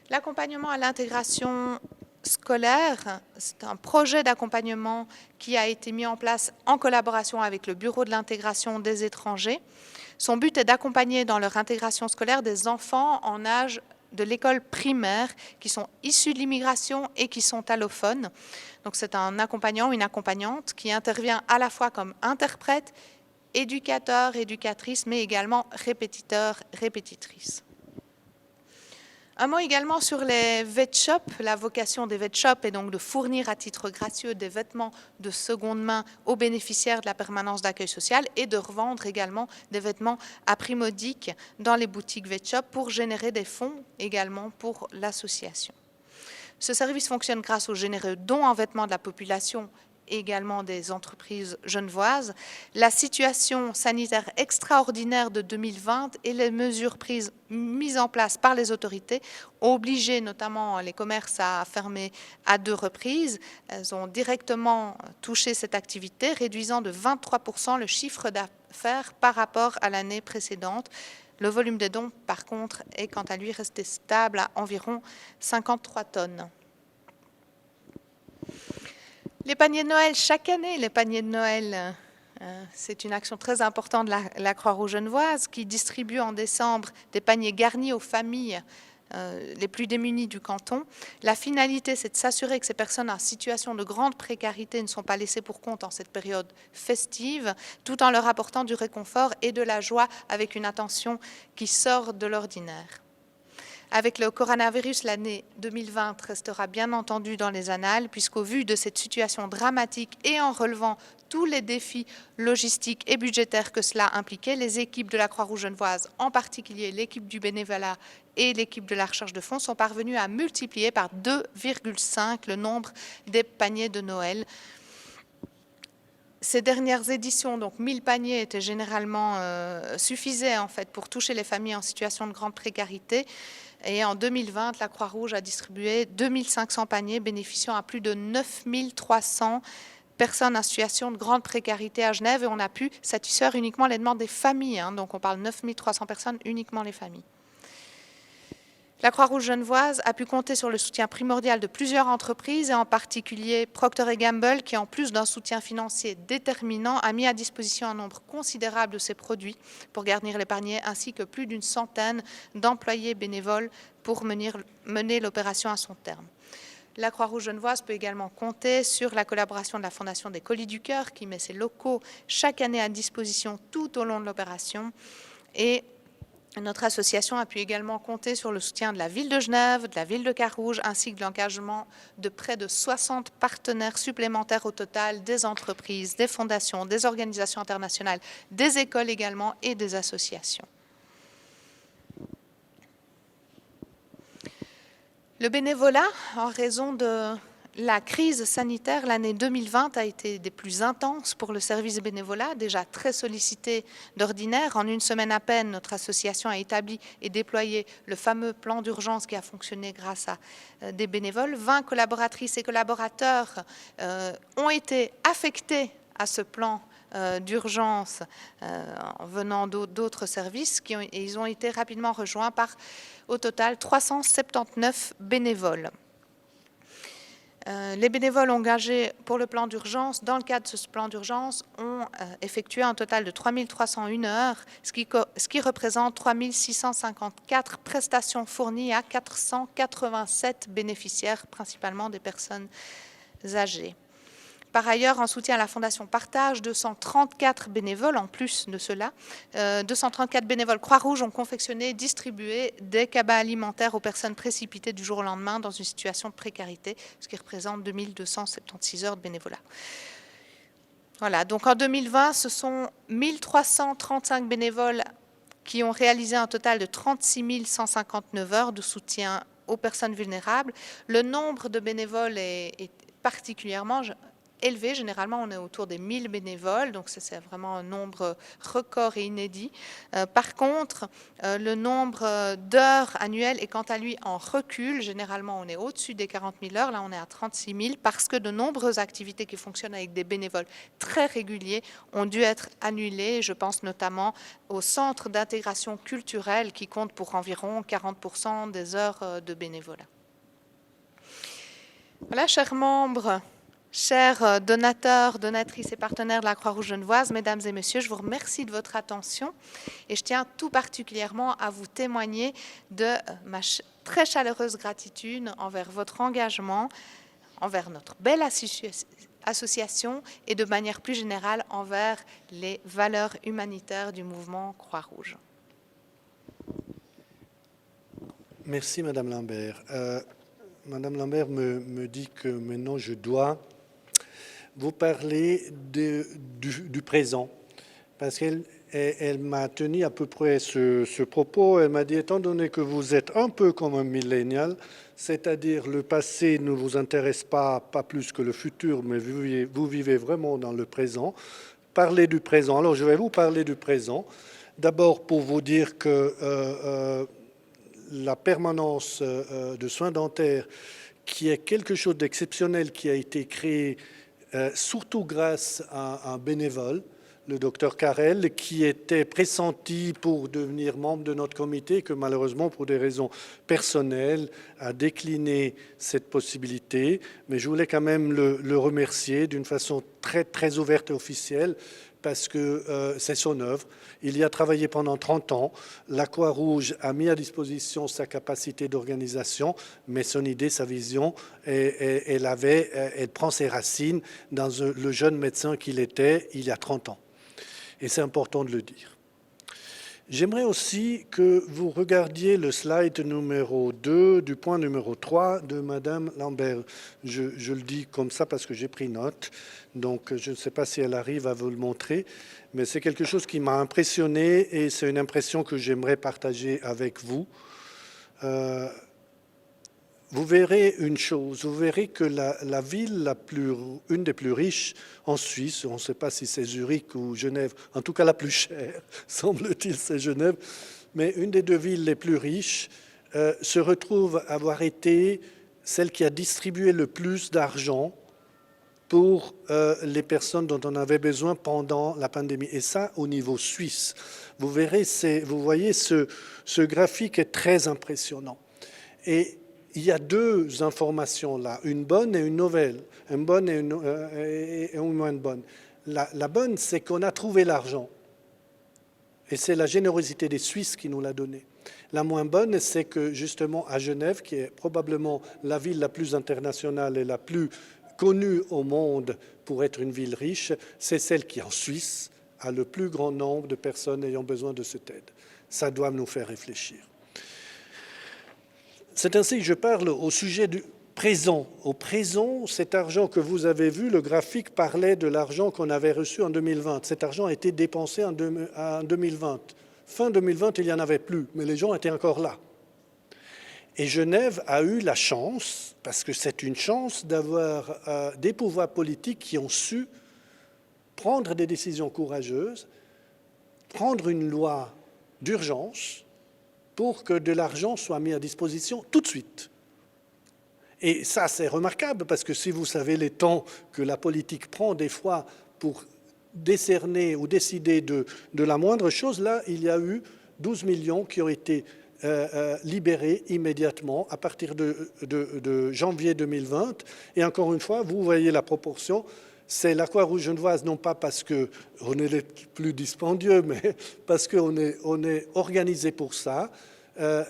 L'accompagnement à l'intégration scolaire, c'est un projet d'accompagnement qui a été mis en place en collaboration avec le Bureau de l'intégration des étrangers. Son but est d'accompagner dans leur intégration scolaire des enfants en âge de l'école primaire qui sont issus de l'immigration et qui sont allophones. Donc c'est un accompagnant, une accompagnante qui intervient à la fois comme interprète éducateurs, éducatrices, mais également répétiteurs, répétitrices. Un mot également sur les vet shops. La vocation des vet shops est donc de fournir à titre gracieux des vêtements de seconde main aux bénéficiaires de la permanence d'accueil social et de revendre également des vêtements à prix modique dans les boutiques vet shop pour générer des fonds également pour l'association. Ce service fonctionne grâce aux généreux dons en vêtements de la population et également des entreprises genevoises. La situation sanitaire extraordinaire de 2020 et les mesures mises en place par les autorités ont obligé notamment les commerces à fermer à 2 reprises. Elles ont directement touché cette activité, réduisant de 23% le chiffre d'affaires par rapport à l'année précédente. Le volume des dons, par contre, est quant à lui resté stable à environ 53 tonnes. Les paniers de Noël, chaque année, les paniers de Noël, c'est une action très importante de la Croix-Rouge genevoise qui distribue en décembre des paniers garnis aux familles les plus démunies du canton. La finalité, c'est de s'assurer que ces personnes en situation de grande précarité ne sont pas laissées pour compte en cette période festive, tout en leur apportant du réconfort et de la joie avec une attention qui sort de l'ordinaire. Avec le coronavirus, l'année 2020 restera bien entendu dans les annales, puisqu'au vu de cette situation dramatique et en relevant tous les défis logistiques et budgétaires que cela impliquait, les équipes de la Croix-Rouge genevoise, en particulier l'équipe du bénévolat et l'équipe de la recherche de fonds, sont parvenues à multiplier par 2,5 le nombre des paniers de Noël. Ces dernières éditions, donc 1000 paniers, étaient généralement suffisaient en fait pour toucher les familles en situation de grande précarité. Et en 2020, la Croix-Rouge a distribué 2500 paniers bénéficiant à plus de 9300 personnes en situation de grande précarité à Genève. Et on a pu satisfaire uniquement les demandes des familles. Donc on parle de 9300 personnes, uniquement les familles. La Croix-Rouge genevoise a pu compter sur le soutien primordial de plusieurs entreprises, et en particulier Procter & Gamble, qui en plus d'un soutien financier déterminant, a mis à disposition un nombre considérable de ses produits pour garnir les paniers, ainsi que plus d'une centaine d'employés bénévoles pour mener l'opération à son terme. La Croix-Rouge genevoise peut également compter sur la collaboration de la Fondation des Colis du Cœur, qui met ses locaux chaque année à disposition tout au long de l'opération. Et notre association a pu également compter sur le soutien de la ville de Genève, de la ville de Carouge, ainsi que l'engagement de près de 60 partenaires supplémentaires au total, des entreprises, des fondations, des organisations internationales, des écoles également et des associations. Le bénévolat, en raison de la crise sanitaire, l'année 2020 a été des plus intenses pour le service bénévolat, déjà très sollicité d'ordinaire. En une semaine à peine, notre association a établi et déployé le fameux plan d'urgence qui a fonctionné grâce à des bénévoles. 20 collaboratrices et collaborateurs ont été affectés à ce plan d'urgence en venant d'autres services et ils ont été rapidement rejoints par, au total, 379 bénévoles. Les bénévoles engagés pour le plan d'urgence, dans le cadre de ce plan d'urgence, ont effectué un total de 3301 heures, ce qui représente 3654 prestations fournies à 487 bénéficiaires, principalement des personnes âgées. Par ailleurs, en soutien à la Fondation Partage, 234 bénévoles, en plus de cela, 234 bénévoles Croix-Rouge ont confectionné et distribué des cabas alimentaires aux personnes précipitées du jour au lendemain dans une situation de précarité, ce qui représente 2276 heures de bénévolat. Voilà, donc en 2020, ce sont 1335 bénévoles qui ont réalisé un total de 36 159 heures de soutien aux personnes vulnérables. Le nombre de bénévoles est particulièrement élevé. Généralement, on est autour des 1000 bénévoles, donc c'est vraiment un nombre record et inédit. Par contre, le nombre d'heures annuelles est quant à lui en recul. Généralement, on est au-dessus des 40 000 heures. Là, on est à 36 000 parce que de nombreuses activités qui fonctionnent avec des bénévoles très réguliers ont dû être annulées. Je pense notamment au centre d'intégration culturelle qui compte pour environ 40% des heures de bénévolat. Voilà, chers membres, chers donateurs, donatrices et partenaires de la Croix-Rouge genevoise, mesdames et messieurs, je vous remercie de votre attention et je tiens tout particulièrement à vous témoigner de ma très chaleureuse gratitude envers votre engagement, envers notre belle association et de manière plus générale envers les valeurs humanitaires du mouvement Croix-Rouge. Merci Madame Lambert. Madame Lambert me dit que maintenant je dois vous parler du présent, parce qu'elle m'a tenu à peu près ce propos. Elle m'a dit, étant donné que vous êtes un peu comme un millénial, c'est-à-dire le passé ne vous intéresse pas plus que le futur, mais vous vivez vraiment dans le présent, parlez du présent. Alors je vais vous parler du présent, d'abord pour vous dire que la permanence de soins dentaires, qui est quelque chose d'exceptionnel, qui a été créé surtout grâce à un bénévole, le docteur Carrel, qui était pressenti pour devenir membre de notre comité, que malheureusement, pour des raisons personnelles, a décliné cette possibilité. Mais je voulais quand même le remercier d'une façon très, très ouverte et officielle, parce que c'est son œuvre. Il y a travaillé pendant 30 ans. La Croix-Rouge a mis à disposition sa capacité d'organisation, mais son idée, sa vision, elle prend ses racines dans le jeune médecin qu'il était il y a 30 ans. Et c'est important de le dire. J'aimerais aussi que vous regardiez le slide numéro 2 du point numéro 3 de Madame Lambert. Je le dis comme ça parce que j'ai pris note, donc je ne sais pas si elle arrive à vous le montrer, mais c'est quelque chose qui m'a impressionné et c'est une impression que j'aimerais partager avec vous. Vous verrez une chose, vous verrez que la ville une des plus riches en Suisse, on ne sait pas si c'est Zurich ou Genève, en tout cas la plus chère, semble-t-il, c'est Genève, mais une des deux villes les plus riches se retrouve avoir été celle qui a distribué le plus d'argent pour les personnes dont on avait besoin pendant la pandémie. Et ça, au niveau suisse. Vous verrez, vous voyez, ce graphique est très impressionnant. Et il y a deux informations là, une bonne et une nouvelle, une bonne et une moins bonne. La bonne, c'est qu'on a trouvé l'argent. Et c'est la générosité des Suisses qui nous l'a donné. La moins bonne, c'est que justement à Genève, qui est probablement la ville la plus internationale et la plus connue au monde pour être une ville riche, c'est celle qui, en Suisse, a le plus grand nombre de personnes ayant besoin de cette aide. Ça doit nous faire réfléchir. C'est ainsi que je parle au sujet du présent. Au présent, cet argent que vous avez vu, le graphique parlait de l'argent qu'on avait reçu en 2020. Cet argent a été dépensé en 2020. Fin 2020, il n'y en avait plus, mais les gens étaient encore là. Et Genève a eu la chance, parce que c'est une chance, d'avoir des pouvoirs politiques qui ont su prendre des décisions courageuses, prendre une loi d'urgence pour que de l'argent soit mis à disposition tout de suite. Et ça, c'est remarquable, parce que si vous savez les temps que la politique prend des fois pour décerner ou décider de la moindre chose, là, il y a eu 12 millions qui ont été libérés immédiatement à partir de janvier 2020. Et encore une fois, vous voyez la proportion. C'est la Croix-Rouge genevoise, non pas parce qu'on est les plus dispendieux, mais parce qu'on est organisé pour ça.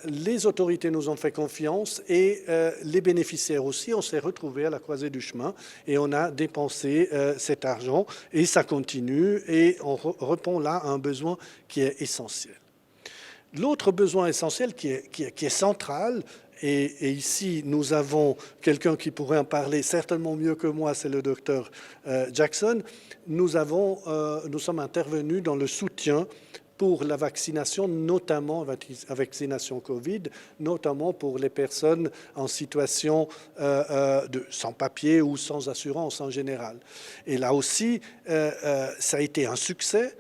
Les autorités nous ont fait confiance et les bénéficiaires aussi. On s'est retrouvés à la croisée du chemin et on a dépensé cet argent et ça continue et on répond là à un besoin qui est essentiel. L'autre besoin essentiel qui est central, et ici nous avons quelqu'un qui pourrait en parler certainement mieux que moi, c'est le docteur Jackson, nous sommes intervenus dans le soutien pour la vaccination, notamment la vaccination Covid, notamment pour les personnes en situation sans papier ou sans assurance en général. Et là aussi, ça a été un succès.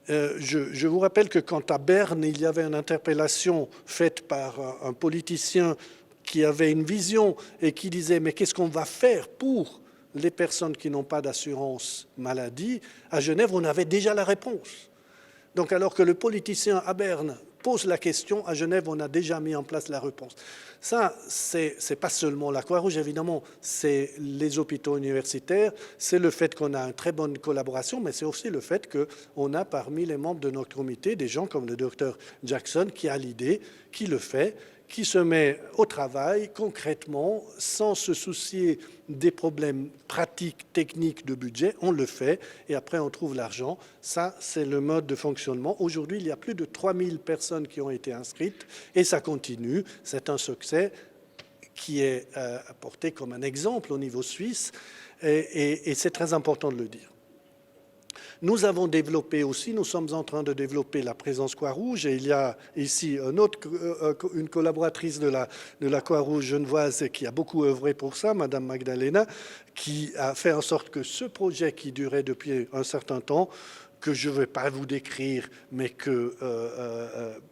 Je vous rappelle que quand à Berne, il y avait une interpellation faite par un politicien qui avait une vision et qui disait « mais qu'est-ce qu'on va faire pour les personnes qui n'ont pas d'assurance maladie ?» À Genève, on avait déjà la réponse. Donc alors que le politicien à Berne pose la question, à Genève, on a déjà mis en place la réponse. Ça, c'est pas seulement la Croix-Rouge, évidemment, c'est les hôpitaux universitaires, c'est le fait qu'on a une très bonne collaboration, mais c'est aussi le fait qu'on a parmi les membres de notre comité des gens comme le docteur Jackson qui a l'idée, qui le fait, qui se met au travail concrètement, sans se soucier des problèmes pratiques, techniques de budget. On le fait et après on trouve l'argent. Ça, c'est le mode de fonctionnement. Aujourd'hui, il y a plus de 3000 personnes qui ont été inscrites et ça continue. C'est un succès qui est apporté comme un exemple au niveau suisse et c'est très important de le dire. Nous avons développé aussi, nous sommes en train de développer la présence Croix-Rouge et il y a ici une collaboratrice de la Croix-Rouge genevoise qui a beaucoup œuvré pour ça, Madame Magdalena, qui a fait en sorte que ce projet qui durait depuis un certain temps, que je ne vais pas vous décrire, mais que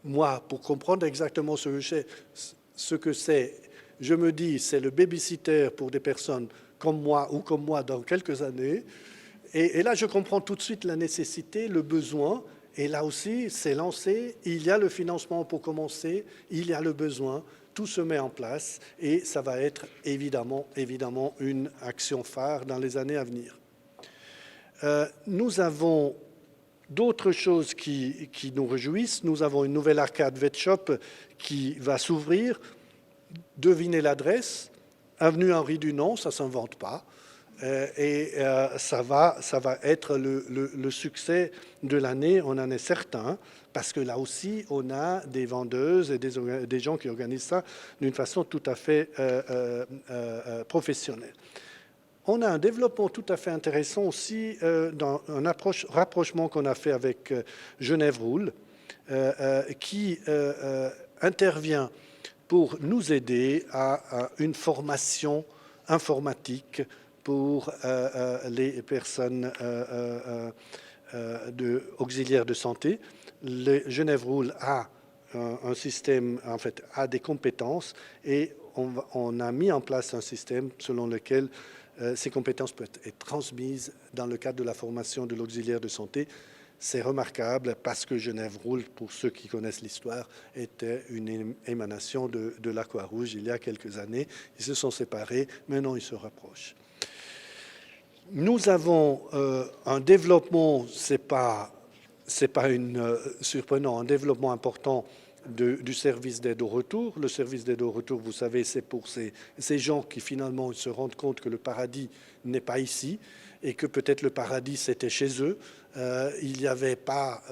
moi, pour comprendre exactement ce que c'est, je me dis c'est le babysitter pour des personnes comme moi ou comme moi dans quelques années. Et là, je comprends tout de suite la nécessité, le besoin. Et là aussi, c'est lancé. Il y a le financement pour commencer. Il y a le besoin. Tout se met en place. Et ça va être évidemment une action phare dans les années à venir. Nous avons d'autres choses qui nous réjouissent. Nous avons une nouvelle arcade VetShop qui va s'ouvrir. Devinez l'adresse. Avenue Henri Dunant, ça ne s'invente pas. Ça va être le succès de l'année, on en est certain, parce que là aussi, on a des vendeuses et des gens qui organisent ça d'une façon tout à fait professionnelle. On a un développement tout à fait intéressant aussi dans un rapprochement qu'on a fait avec Genève Roule, qui intervient pour nous aider à une formation informatique pour les personnes auxiliaires de santé. Le Genève Roule a un système, en fait, a des compétences et on a mis en place un système selon lequel ces compétences peuvent être transmises dans le cadre de la formation de l'auxiliaire de santé. C'est remarquable parce que Genève Roule, pour ceux qui connaissent l'histoire, était une émanation de la Croix-Rouge il y a quelques années. Ils se sont séparés, maintenant ils se rapprochent. Nous avons un développement, c'est pas surprenant, un développement important du service d'aide au retour. Le service d'aide au retour, vous savez, c'est pour ces gens qui finalement se rendent compte que le paradis n'est pas ici et que peut-être le paradis c'était chez eux. Il n'y avait pas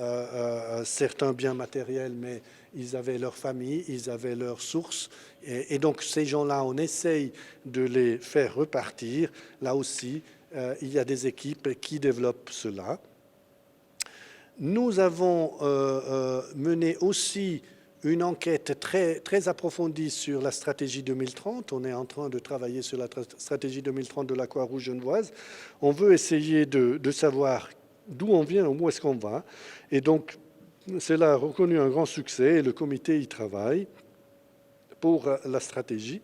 certains biens matériels, mais ils avaient leur famille, ils avaient leurs sources. Et donc ces gens-là, on essaye de les faire repartir. Là aussi, il y a des équipes qui développent cela. Nous avons mené aussi une enquête très approfondie sur la stratégie 2030. On est en train de travailler sur la stratégie 2030 de la Croix-Rouge genevoise. On veut essayer de savoir d'où on vient, où est-ce qu'on va. Et donc, cela a reconnu un grand succès et le comité y travaille pour la stratégie.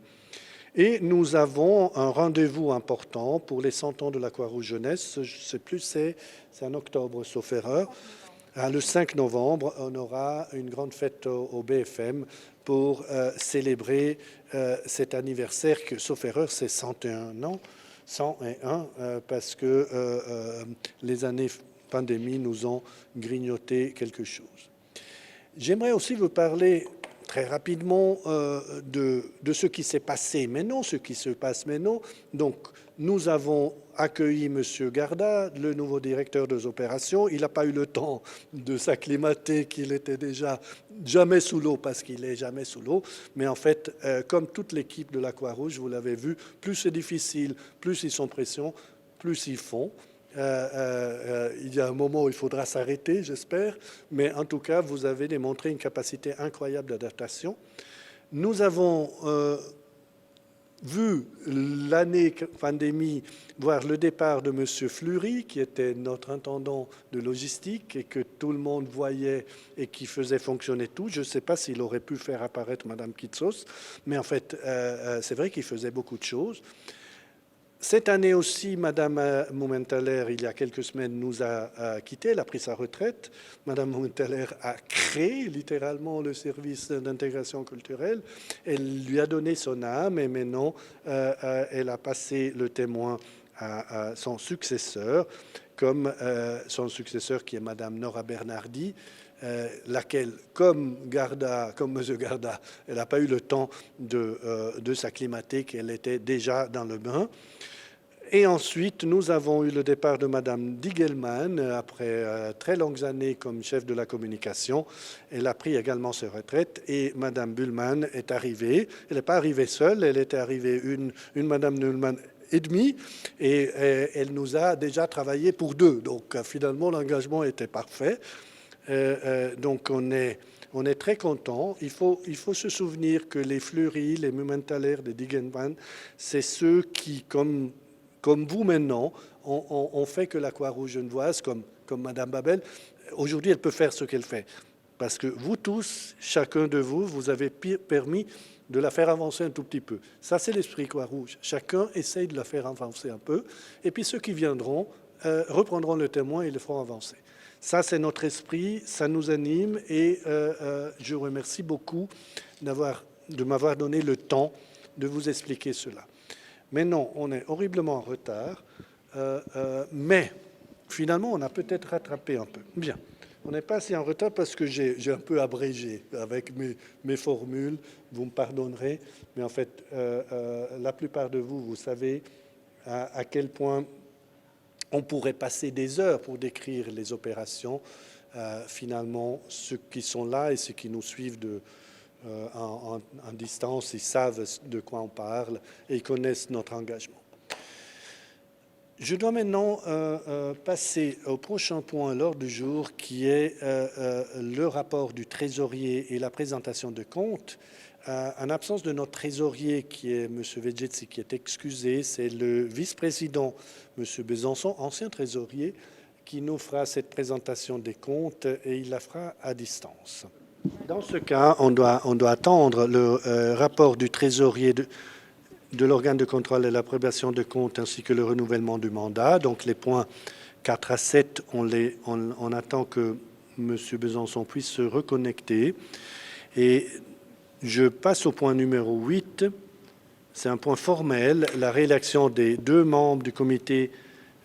Et nous avons un rendez-vous important pour les 100 ans de la Croix-Rouge jeunesse. Je ne sais plus, c'est en octobre, sauf erreur. Le 5 novembre, on aura une grande fête au BFM pour célébrer cet anniversaire que, sauf erreur, c'est 101 ans. 101, parce que les années pandémie nous ont grignoté quelque chose. J'aimerais aussi vous parler très rapidement de ce qui s'est passé maintenant, ce qui se passe maintenant. Donc, nous avons accueilli M. Garda, le nouveau directeur des opérations. Il n'a pas eu le temps de s'acclimater qu'il était déjà jamais sous l'eau, parce qu'il n'est jamais sous l'eau. Mais en fait, comme toute l'équipe de la Croix-Rouge, vous l'avez vu, plus c'est difficile, plus ils sont pression, plus ils font. Il y a un moment où il faudra s'arrêter, j'espère, mais en tout cas, vous avez démontré une capacité incroyable d'adaptation. Nous avons vu l'année pandémie voir le départ de M. Fleury, qui était notre intendant de logistique et que tout le monde voyait et qui faisait fonctionner tout. Je ne sais pas s'il aurait pu faire apparaître Mme Kitsos, mais en fait, c'est vrai qu'il faisait beaucoup de choses. Cette année aussi, Mme Mumenthaler, il y a quelques semaines, nous a quittés. Elle a pris sa retraite. Mme Mumenthaler a créé littéralement le service d'intégration culturelle. Elle lui a donné son âme et maintenant, elle a passé le témoin à son successeur, comme son successeur qui est Mme Nora Bernardi, laquelle, comme M. Garda, elle n'a pas eu le temps de s'acclimater, qu'elle était déjà dans le bain. Et ensuite, nous avons eu le départ de Mme Digelman, après très longues années comme chef de la communication. Elle a pris également sa retraite et Mme Bullmann est arrivée. Elle n'est pas arrivée seule, elle était arrivée une Mme Bullmann et demie, et elle nous a déjà travaillé pour deux. Donc finalement, l'engagement était parfait. Donc on est très content. Il faut se souvenir que les Fleury, les Mumenthaler, les Digelman, c'est ceux qui, comme vous maintenant, on fait que la Croix-Rouge genevoise, comme Mme Babel, aujourd'hui, elle peut faire ce qu'elle fait. Parce que vous tous, chacun de vous, vous avez permis de la faire avancer un tout petit peu. Ça, c'est l'esprit Croix-Rouge. Chacun essaye de la faire avancer un peu. Et puis ceux qui viendront reprendront le témoin et le feront avancer. Ça, c'est notre esprit, ça nous anime. Et je vous remercie beaucoup de m'avoir donné le temps de vous expliquer cela. Mais non, on est horriblement en retard, mais finalement, on a peut-être rattrapé un peu. Bien, on n'est pas assez en retard parce que j'ai un peu abrégé avec mes formules, vous me pardonnerez, mais en fait, la plupart de vous, vous savez à quel point on pourrait passer des heures pour décrire les opérations. Finalement, ceux qui sont là et ceux qui nous suivent en distance, ils savent de quoi on parle et ils connaissent notre engagement. Je dois maintenant passer au prochain point à l'ordre du jour qui est le rapport du trésorier et la présentation de comptes. En absence de notre trésorier qui est M. Vegetsi, qui est excusé, c'est le vice-président M. Besançon, ancien trésorier, qui nous fera cette présentation des comptes et il la fera à distance. Dans ce cas, on doit attendre le rapport du trésorier de l'organe de contrôle et l'approbation de comptes ainsi que le renouvellement du mandat. Donc les points 4 à 7, on attend que M. Besançon puisse se reconnecter. Et je passe au point numéro 8. C'est un point formel, la réélection des 2 membres du comité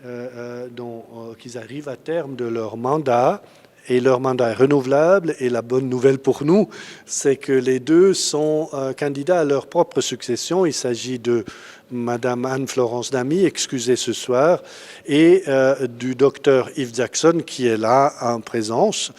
qu'ils arrivent à terme de leur mandat. Et leur mandat est renouvelable. Et la bonne nouvelle pour nous, c'est que les 2 sont candidats à leur propre succession. Il s'agit de Mme Anne-Florence Damy, excusée ce soir, et du docteur Yves Jackson, qui est là en présence.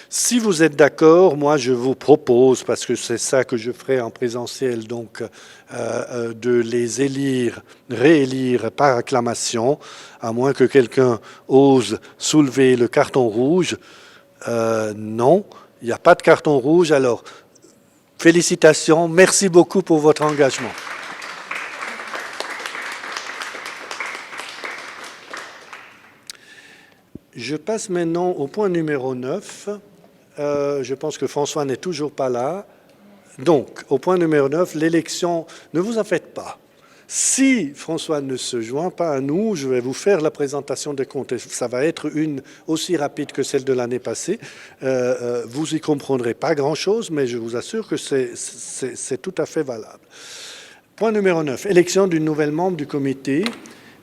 Si vous êtes d'accord, moi je vous propose, parce que c'est ça que je ferai en présentiel, donc de les réélire par acclamation, à moins que quelqu'un ose soulever le carton rouge. Non, il n'y a pas de carton rouge. Alors, félicitations, merci beaucoup pour votre engagement. Je passe maintenant au point numéro 9. Je pense que François n'est toujours pas là. Donc, au point numéro 9, l'élection, ne vous en faites pas. Si François ne se joint pas à nous, je vais vous faire la présentation des comptes. Ça va être aussi rapide que celle de l'année passée. Vous y comprendrez pas grand-chose, mais je vous assure que c'est tout à fait valable. Point numéro 9, élection d'une nouvelle membre du comité.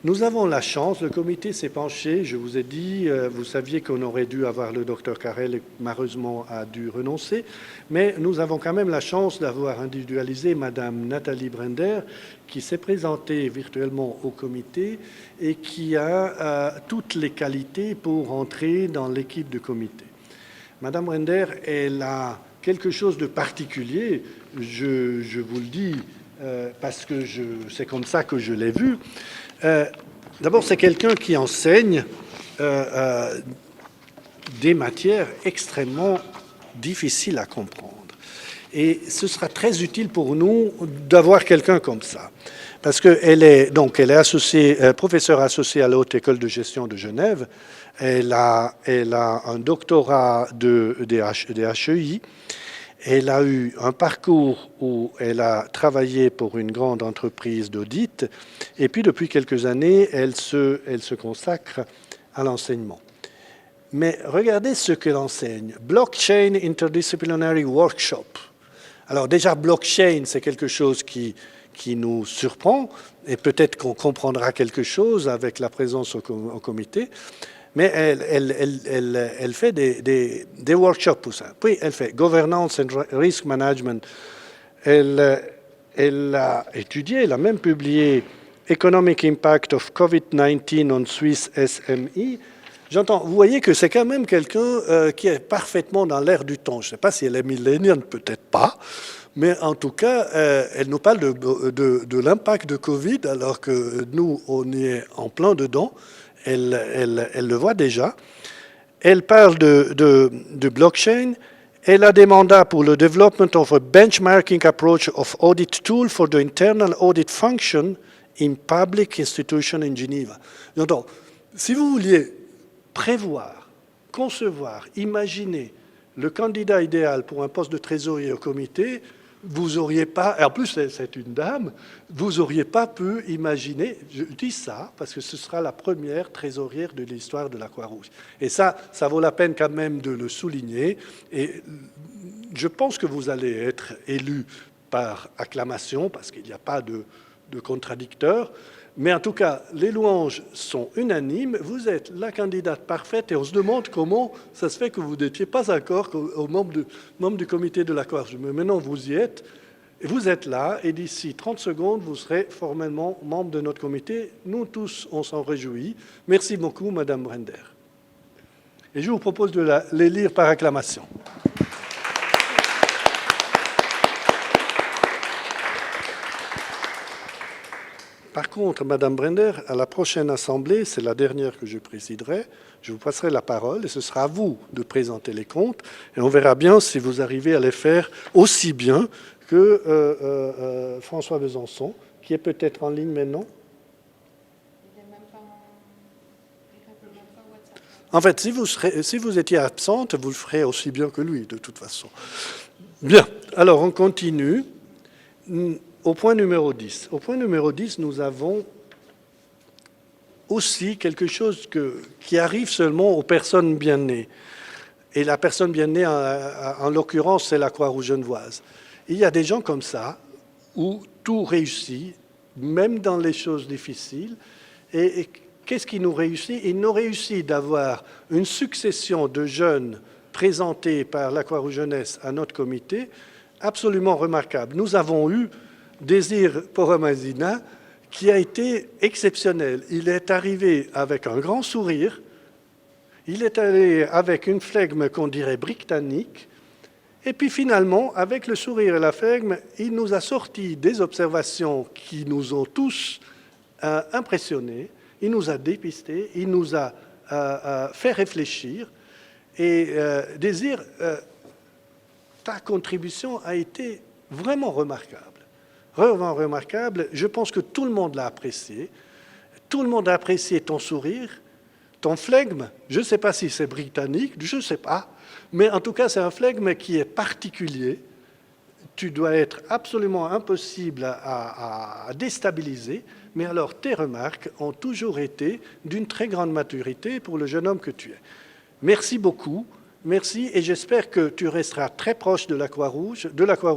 Nous avons la chance, le comité s'est penché, je vous ai dit, vous saviez qu'on aurait dû avoir le docteur Carrel et malheureusement a dû renoncer, mais nous avons quand même la chance d'avoir individualisé Madame Nathalie Brender, qui s'est présentée virtuellement au comité et qui a toutes les qualités pour entrer dans l'équipe du comité. Madame Brender, elle a quelque chose de particulier, je vous le dis, parce que c'est comme ça que je l'ai vu. D'abord, c'est quelqu'un qui enseigne des matières extrêmement difficiles à comprendre. Et ce sera très utile pour nous d'avoir quelqu'un comme ça. Parce qu'elle est professeure associée à la Haute École de Gestion de Genève. Elle a un doctorat des HEI. Elle a eu un parcours où elle a travaillé pour une grande entreprise d'audit et puis depuis quelques années, elle se consacre à l'enseignement. Mais regardez ce qu'elle enseigne. Blockchain Interdisciplinary Workshop. Alors déjà, blockchain, c'est quelque chose qui nous surprend et peut-être qu'on comprendra quelque chose avec la présence au comité. Mais elle fait des workshops pour ça. Puis elle fait Governance and Risk Management. Elle a étudié, elle a même publié Economic Impact of COVID-19 on Swiss SME. J'entends, vous voyez que c'est quand même quelqu'un qui est parfaitement dans l'air du temps. Je ne sais pas si elle est millénienne, peut-être pas, mais en tout cas, elle nous parle de l'impact de Covid, alors que nous, on y est en plein dedans. Elle le voit déjà. Elle parle de blockchain. Elle a des mandats pour le development of a benchmarking approach of audit tool for the internal audit function in public institution in Geneva. Donc, si vous vouliez prévoir, concevoir, imaginer le candidat idéal pour un poste de trésorier au comité, vous n'auriez pas, et en plus c'est une dame, vous n'auriez pas pu imaginer, je dis ça parce que ce sera la première trésorière de l'histoire de la Croix-Rouge. Et ça vaut la peine quand même de le souligner. Et je pense que vous allez être élu par acclamation, parce qu'il n'y a pas de contradicteur. Mais en tout cas, les louanges sont unanimes. Vous êtes la candidate parfaite et on se demande comment ça se fait que vous n'étiez pas encore au membre du comité de la Croix-Rouge. Mais maintenant, vous y êtes. Vous êtes là et d'ici 30 secondes, vous serez formellement membre de notre comité. Nous tous, on s'en réjouit. Merci beaucoup, Madame Brender. Et je vous propose de les lire par acclamation. Par contre, Madame Brender, à la prochaine assemblée, c'est la dernière que je présiderai, je vous passerai la parole et ce sera à vous de présenter les comptes et on verra bien si vous arrivez à les faire aussi bien que François Besançon, qui est peut-être en ligne maintenant. En fait, si vous étiez absente, vous le ferez aussi bien que lui, de toute façon. Bien, alors on continue. Au point numéro 10. Au point numéro 10, nous avons aussi quelque chose qui arrive seulement aux personnes bien nées. Et la personne bien née, en l'occurrence, c'est la Croix-Rouge genevoise. Il y a des gens comme ça, où tout réussit, même dans les choses difficiles. Et qu'est-ce qui nous réussit? Il nous réussit d'avoir une succession de jeunes présentés par la Croix-Rouge jeunesse à notre comité, absolument remarquable. Nous avons eu Désir Poromazina, qui a été exceptionnel. Il est arrivé avec un grand sourire, il est allé avec une flegme qu'on dirait britannique, et puis finalement, avec le sourire et la flegme, il nous a sorti des observations qui nous ont tous impressionnés, il nous a dépistés, il nous a fait réfléchir, et Désir, ta contribution a été vraiment remarquable. Vraiment remarquable. Je pense que tout le monde l'a apprécié. Tout le monde a apprécié ton sourire, ton flegme. Je ne sais pas si c'est britannique, je ne sais pas. Mais en tout cas, c'est un flegme qui est particulier. Tu dois être absolument impossible à déstabiliser. Mais alors, tes remarques ont toujours été d'une très grande maturité pour le jeune homme que tu es. Merci beaucoup. Merci et j'espère que tu resteras très proche de la Croix-Rouge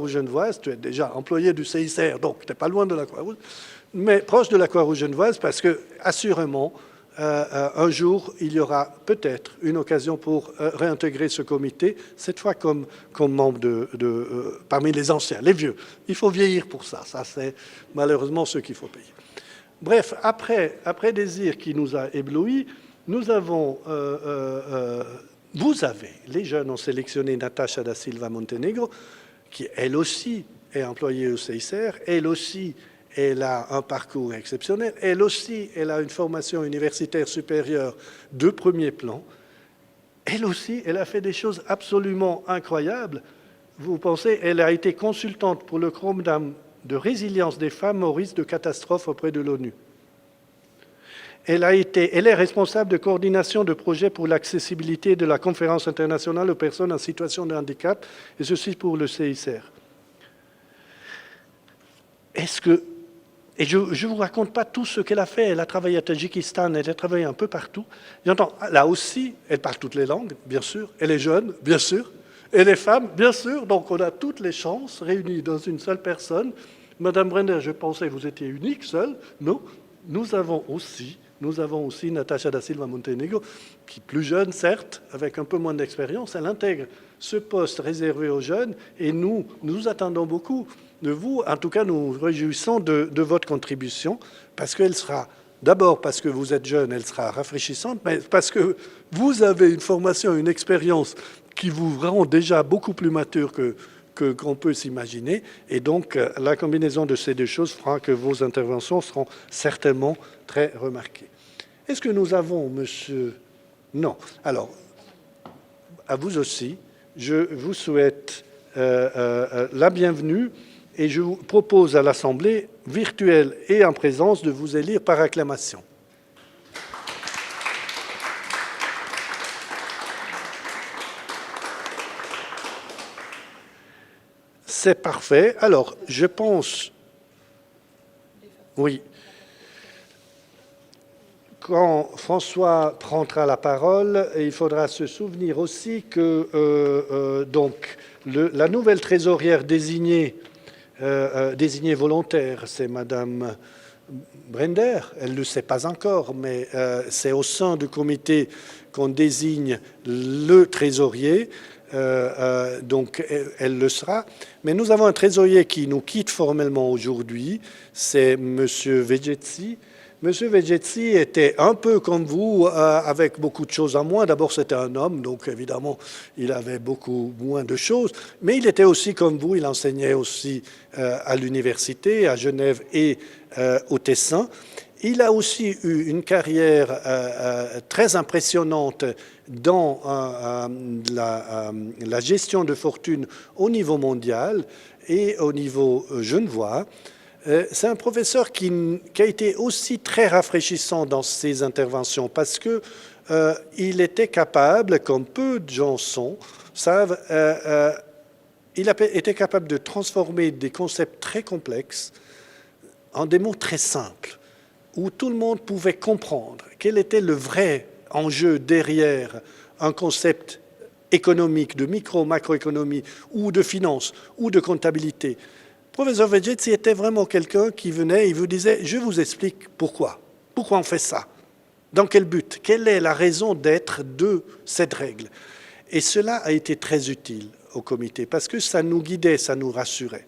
genevoise. Tu es déjà employé du CICR, donc tu n'es pas loin de la Croix-Rouge, mais proche de la Croix-Rouge genevoise parce que, assurément, un jour, il y aura peut-être une occasion pour réintégrer ce comité, cette fois comme membre parmi les anciens, les vieux. Il faut vieillir pour ça. Ça, c'est malheureusement ce qu'il faut payer. Bref, après Désir qui nous a éblouis, nous avons... les jeunes ont sélectionné Natasha da Silva Montenegro, qui elle aussi est employée au CICR, elle aussi elle a un parcours exceptionnel, elle aussi elle a une formation universitaire supérieure de premier plan, elle aussi elle a fait des choses absolument incroyables. Vous pensez, elle a été consultante pour le programme de résilience des femmes au risque de catastrophe auprès de l'ONU. Elle est responsable de coordination de projets pour l'accessibilité de la conférence internationale aux personnes en situation de handicap, et ceci pour le CICR. Et je ne vous raconte pas tout ce qu'elle a fait. Elle a travaillé à Tadjikistan, elle a travaillé un peu partout. J'entends, là aussi, elle parle toutes les langues, bien sûr. Elle est jeune, bien sûr. Elle est femme, bien sûr. Donc on a toutes les chances réunies dans une seule personne. Madame Brender, je pensais que vous étiez unique, seule. Non, nous avons aussi Nous avons aussi Natasha da Silva Montenegro, qui est plus jeune, certes, avec un peu moins d'expérience. Elle intègre ce poste réservé aux jeunes et nous attendons beaucoup de vous. En tout cas, nous nous réjouissons de votre contribution parce qu'elle sera, d'abord parce que vous êtes jeune, elle sera rafraîchissante, mais parce que vous avez une formation, une expérience qui vous rend déjà beaucoup plus mature qu'on peut s'imaginer. Et donc, la combinaison de ces deux choses fera que vos interventions seront certainement très remarquées. Est-ce que nous avons, monsieur... Non. Alors, à vous aussi, je vous souhaite la bienvenue et je vous propose à l'Assemblée, virtuelle et en présence, de vous élire par acclamation. C'est parfait. Alors, je pense... Oui. Quand François prendra la parole, il faudra se souvenir aussi que la nouvelle trésorière désignée volontaire, c'est Madame Brender. Elle ne le sait pas encore, mais c'est au sein du comité qu'on désigne le trésorier. Donc, elle le sera. Mais nous avons un trésorier qui nous quitte formellement aujourd'hui, c'est Monsieur Vegetsi. Monsieur Vegetsi était un peu comme vous, avec beaucoup de choses en moins. D'abord, c'était un homme, donc évidemment, il avait beaucoup moins de choses. Mais il était aussi comme vous, il enseignait aussi à l'université, à Genève et au Tessin. Il a aussi eu une carrière très impressionnante dans la gestion de fortune au niveau mondial et au niveau genevois. C'est un professeur qui a été aussi très rafraîchissant dans ses interventions parce que il était capable, comme peu de gens savent, il était capable de transformer des concepts très complexes en des mots très simples, où tout le monde pouvait comprendre quel était le vrai enjeu derrière un concept économique, de macroéconomie, ou de finance, ou de comptabilité. Professeur Vegetsi était vraiment quelqu'un qui venait et vous disait « Je vous explique pourquoi. Pourquoi on fait ça? Dans quel but? Quelle est la raison d'être de cette règle ?» Et cela a été très utile au comité parce que ça nous guidait, ça nous rassurait.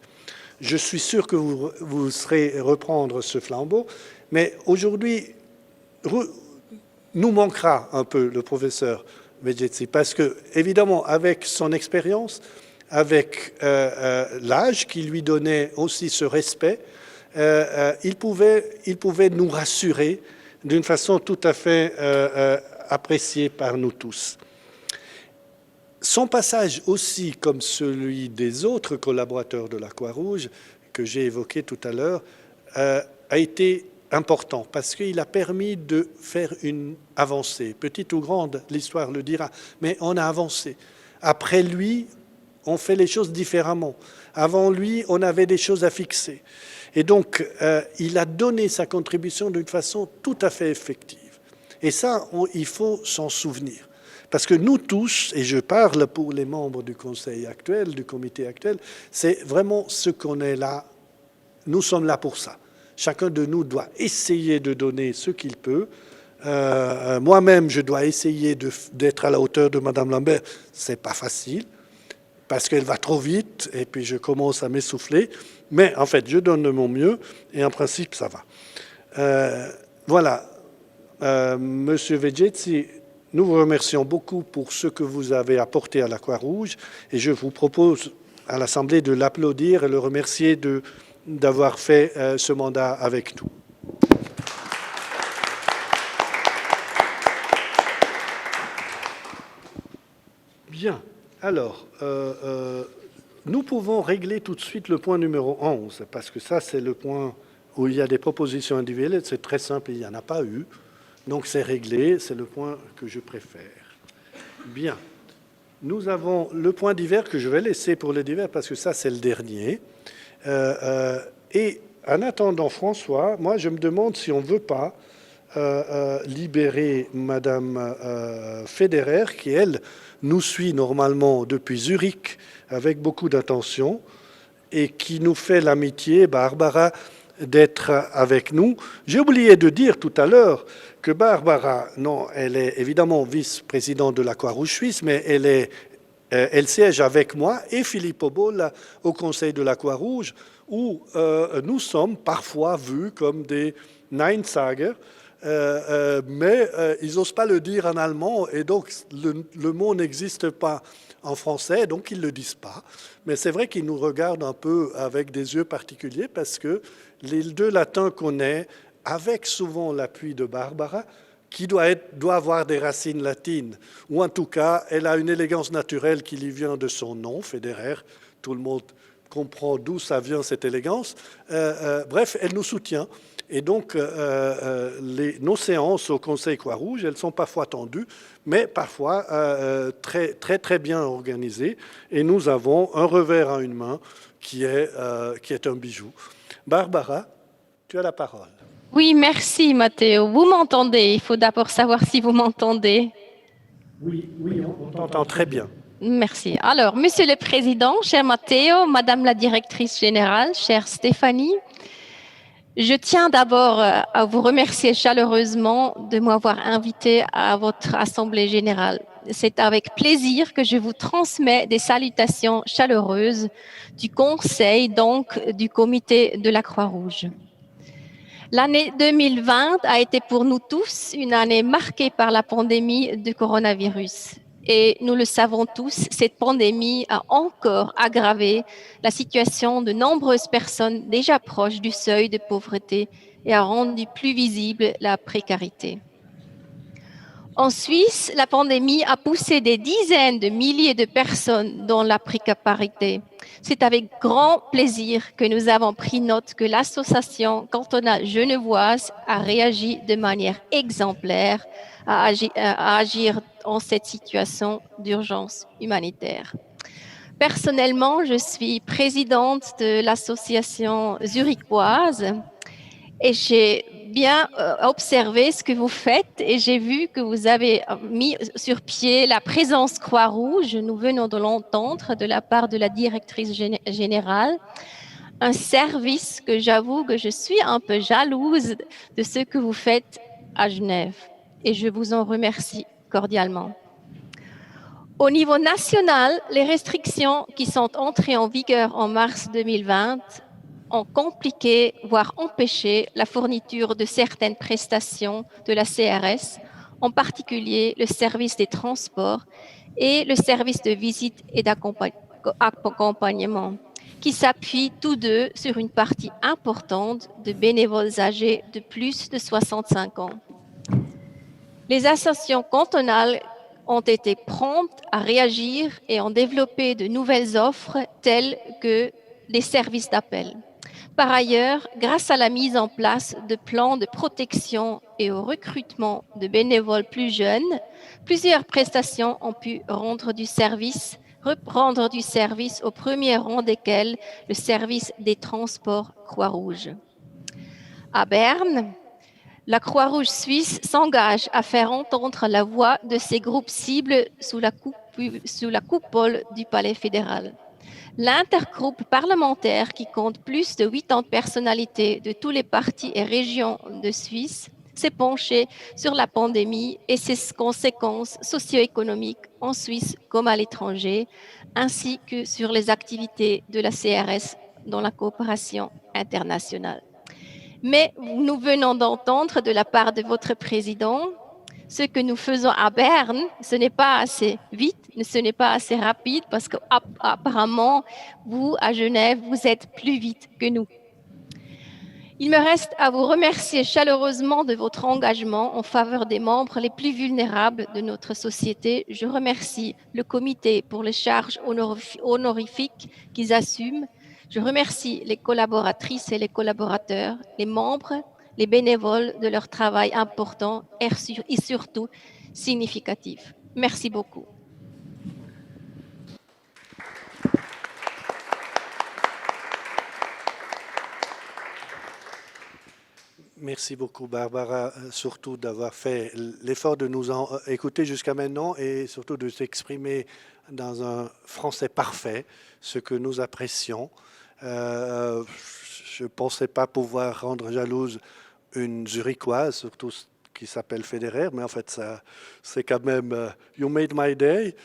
Je suis sûr que vous serez reprendre ce flambeau, mais aujourd'hui, nous manquera un peu le professeur Vegetsi parce que, évidemment, avec son expérience, avec l'âge qui lui donnait aussi ce respect, il pouvait nous rassurer d'une façon tout à fait appréciée par nous tous. Son passage aussi, comme celui des autres collaborateurs de la Croix-Rouge que j'ai évoqué tout à l'heure, a été important parce qu'il a permis de faire une avancée. Petite ou grande, l'histoire le dira, mais on a avancé. Après lui, on fait les choses différemment. Avant lui, on avait des choses à fixer. Et donc, il a donné sa contribution d'une façon tout à fait effective. Et ça, il faut s'en souvenir. Parce que nous tous, et je parle pour les membres du conseil actuel, du comité actuel, c'est vraiment ce qu'on est là. Nous sommes là pour ça. Chacun de nous doit essayer de donner ce qu'il peut. Moi-même, je dois essayer d'être à la hauteur de Madame Lambert. C'est pas facile. Parce qu'elle va trop vite, et puis je commence à m'essouffler. Mais en fait, je donne de mon mieux, et en principe, ça va. Voilà. Monsieur Vegetsi, nous vous remercions beaucoup pour ce que vous avez apporté à la Croix-Rouge, et je vous propose à l'Assemblée de l'applaudir et le remercier d'avoir fait ce mandat avec nous. Bien. Alors, nous pouvons régler tout de suite le point numéro 11, parce que ça, c'est le point où il y a des propositions individuelles. C'est très simple, il n'y en a pas eu. Donc, c'est réglé, c'est le point que je préfère. Bien. Nous avons le point divers que je vais laisser pour le divers, parce que ça, c'est le dernier. Et en attendant François, moi, je me demande si on ne veut pas libérer Madame Federer, qui, elle, nous suit normalement depuis Zurich avec beaucoup d'attention et qui nous fait l'amitié. Barbara d'être avec nous. J'ai oublié de dire tout à l'heure que Barbara, non, elle est évidemment vice-présidente de la Croix-Rouge suisse, mais elle siège avec moi et Philippe Aubol au Conseil de la Croix-Rouge, où nous sommes parfois vus comme des Neinsager, mais ils n'osent pas le dire en allemand, et donc le mot n'existe pas en français, donc ils ne le disent pas. Mais c'est vrai qu'ils nous regardent un peu avec des yeux particuliers, parce que les deux latins qu'on est, avec souvent l'appui de Barbara, qui doit avoir des racines latines, ou en tout cas, elle a une élégance naturelle qui lui vient de son nom, Federer. Tout le monde comprend d'où ça vient, cette élégance. Bref, elle nous soutient. Et donc, nos séances au Conseil Croix-Rouge, elles sont parfois tendues, mais parfois très, très, très bien organisées. Et nous avons un revers à une main qui est un bijou. Barbara, tu as la parole. Oui, merci Matteo. Vous m'entendez? Il faut d'abord savoir si vous m'entendez. Oui, on t'entend très bien. Merci. Alors, Monsieur le Président, cher Matteo, Madame la Directrice Générale, chère Stéphanie, je tiens d'abord à vous remercier chaleureusement de m'avoir invité à votre Assemblée Générale. C'est avec plaisir que je vous transmets des salutations chaleureuses du Conseil, donc du Comité de la Croix-Rouge. L'année 2020 a été pour nous tous une année marquée par la pandémie de coronavirus. Et nous le savons tous, cette pandémie a encore aggravé la situation de nombreuses personnes déjà proches du seuil de pauvreté et a rendu plus visible la précarité. En Suisse, la pandémie a poussé des dizaines de milliers de personnes dans la précarité. C'est avec grand plaisir que nous avons pris note que l'association cantonale genevoise a réagi de manière exemplaire à agir en cette situation d'urgence humanitaire. Personnellement, je suis présidente de l'association zurichoise et j'ai bien observé ce que vous faites et j'ai vu que vous avez mis sur pied la présence Croix-Rouge. Nous venons de l'entendre de la part de la directrice générale. Un service que j'avoue que je suis un peu jalouse de ce que vous faites à Genève et je vous en remercie cordialement. Au niveau national, les restrictions qui sont entrées en vigueur en mars 2020 ont compliqué, voire empêché la fourniture de certaines prestations de la CRS, en particulier le service des transports et le service de visite et d'accompagnement, qui s'appuient tous deux sur une partie importante de bénévoles âgés de plus de 65 ans. Les associations cantonales ont été promptes à réagir et ont développé de nouvelles offres telles que les services d'appel. Par ailleurs, grâce à la mise en place de plans de protection et au recrutement de bénévoles plus jeunes, plusieurs prestations ont pu reprendre du service, au premier rang desquels le service des transports Croix-Rouge. À Berne, la Croix-Rouge suisse s'engage à faire entendre la voix de ces groupes cibles sous la coupole du Palais fédéral. L'intergroupe parlementaire, qui compte plus de 80 personnalités de tous les partis et régions de Suisse, s'est penché sur la pandémie et ses conséquences socio-économiques en Suisse comme à l'étranger, ainsi que sur les activités de la CRS dans la coopération internationale. Mais nous venons d'entendre de la part de votre président ce que nous faisons à Berne, ce n'est pas assez vite, ce n'est pas assez rapide parce qu'apparemment, vous, à Genève, vous êtes plus vite que nous. Il me reste à vous remercier chaleureusement de votre engagement en faveur des membres les plus vulnérables de notre société. Je remercie le comité pour les charges honorifiques qu'ils assument. Je remercie les collaboratrices et les collaborateurs, les membres, les bénévoles de leur travail important et surtout significatif. Merci beaucoup. Merci beaucoup, Barbara, surtout d'avoir fait l'effort de nous écouter jusqu'à maintenant et surtout de s'exprimer dans un français parfait, ce que nous apprécions. Je ne pensais pas pouvoir rendre jalouse une Zurichoise, surtout qui s'appelle Federer, mais en fait, c'est quand même You made my day.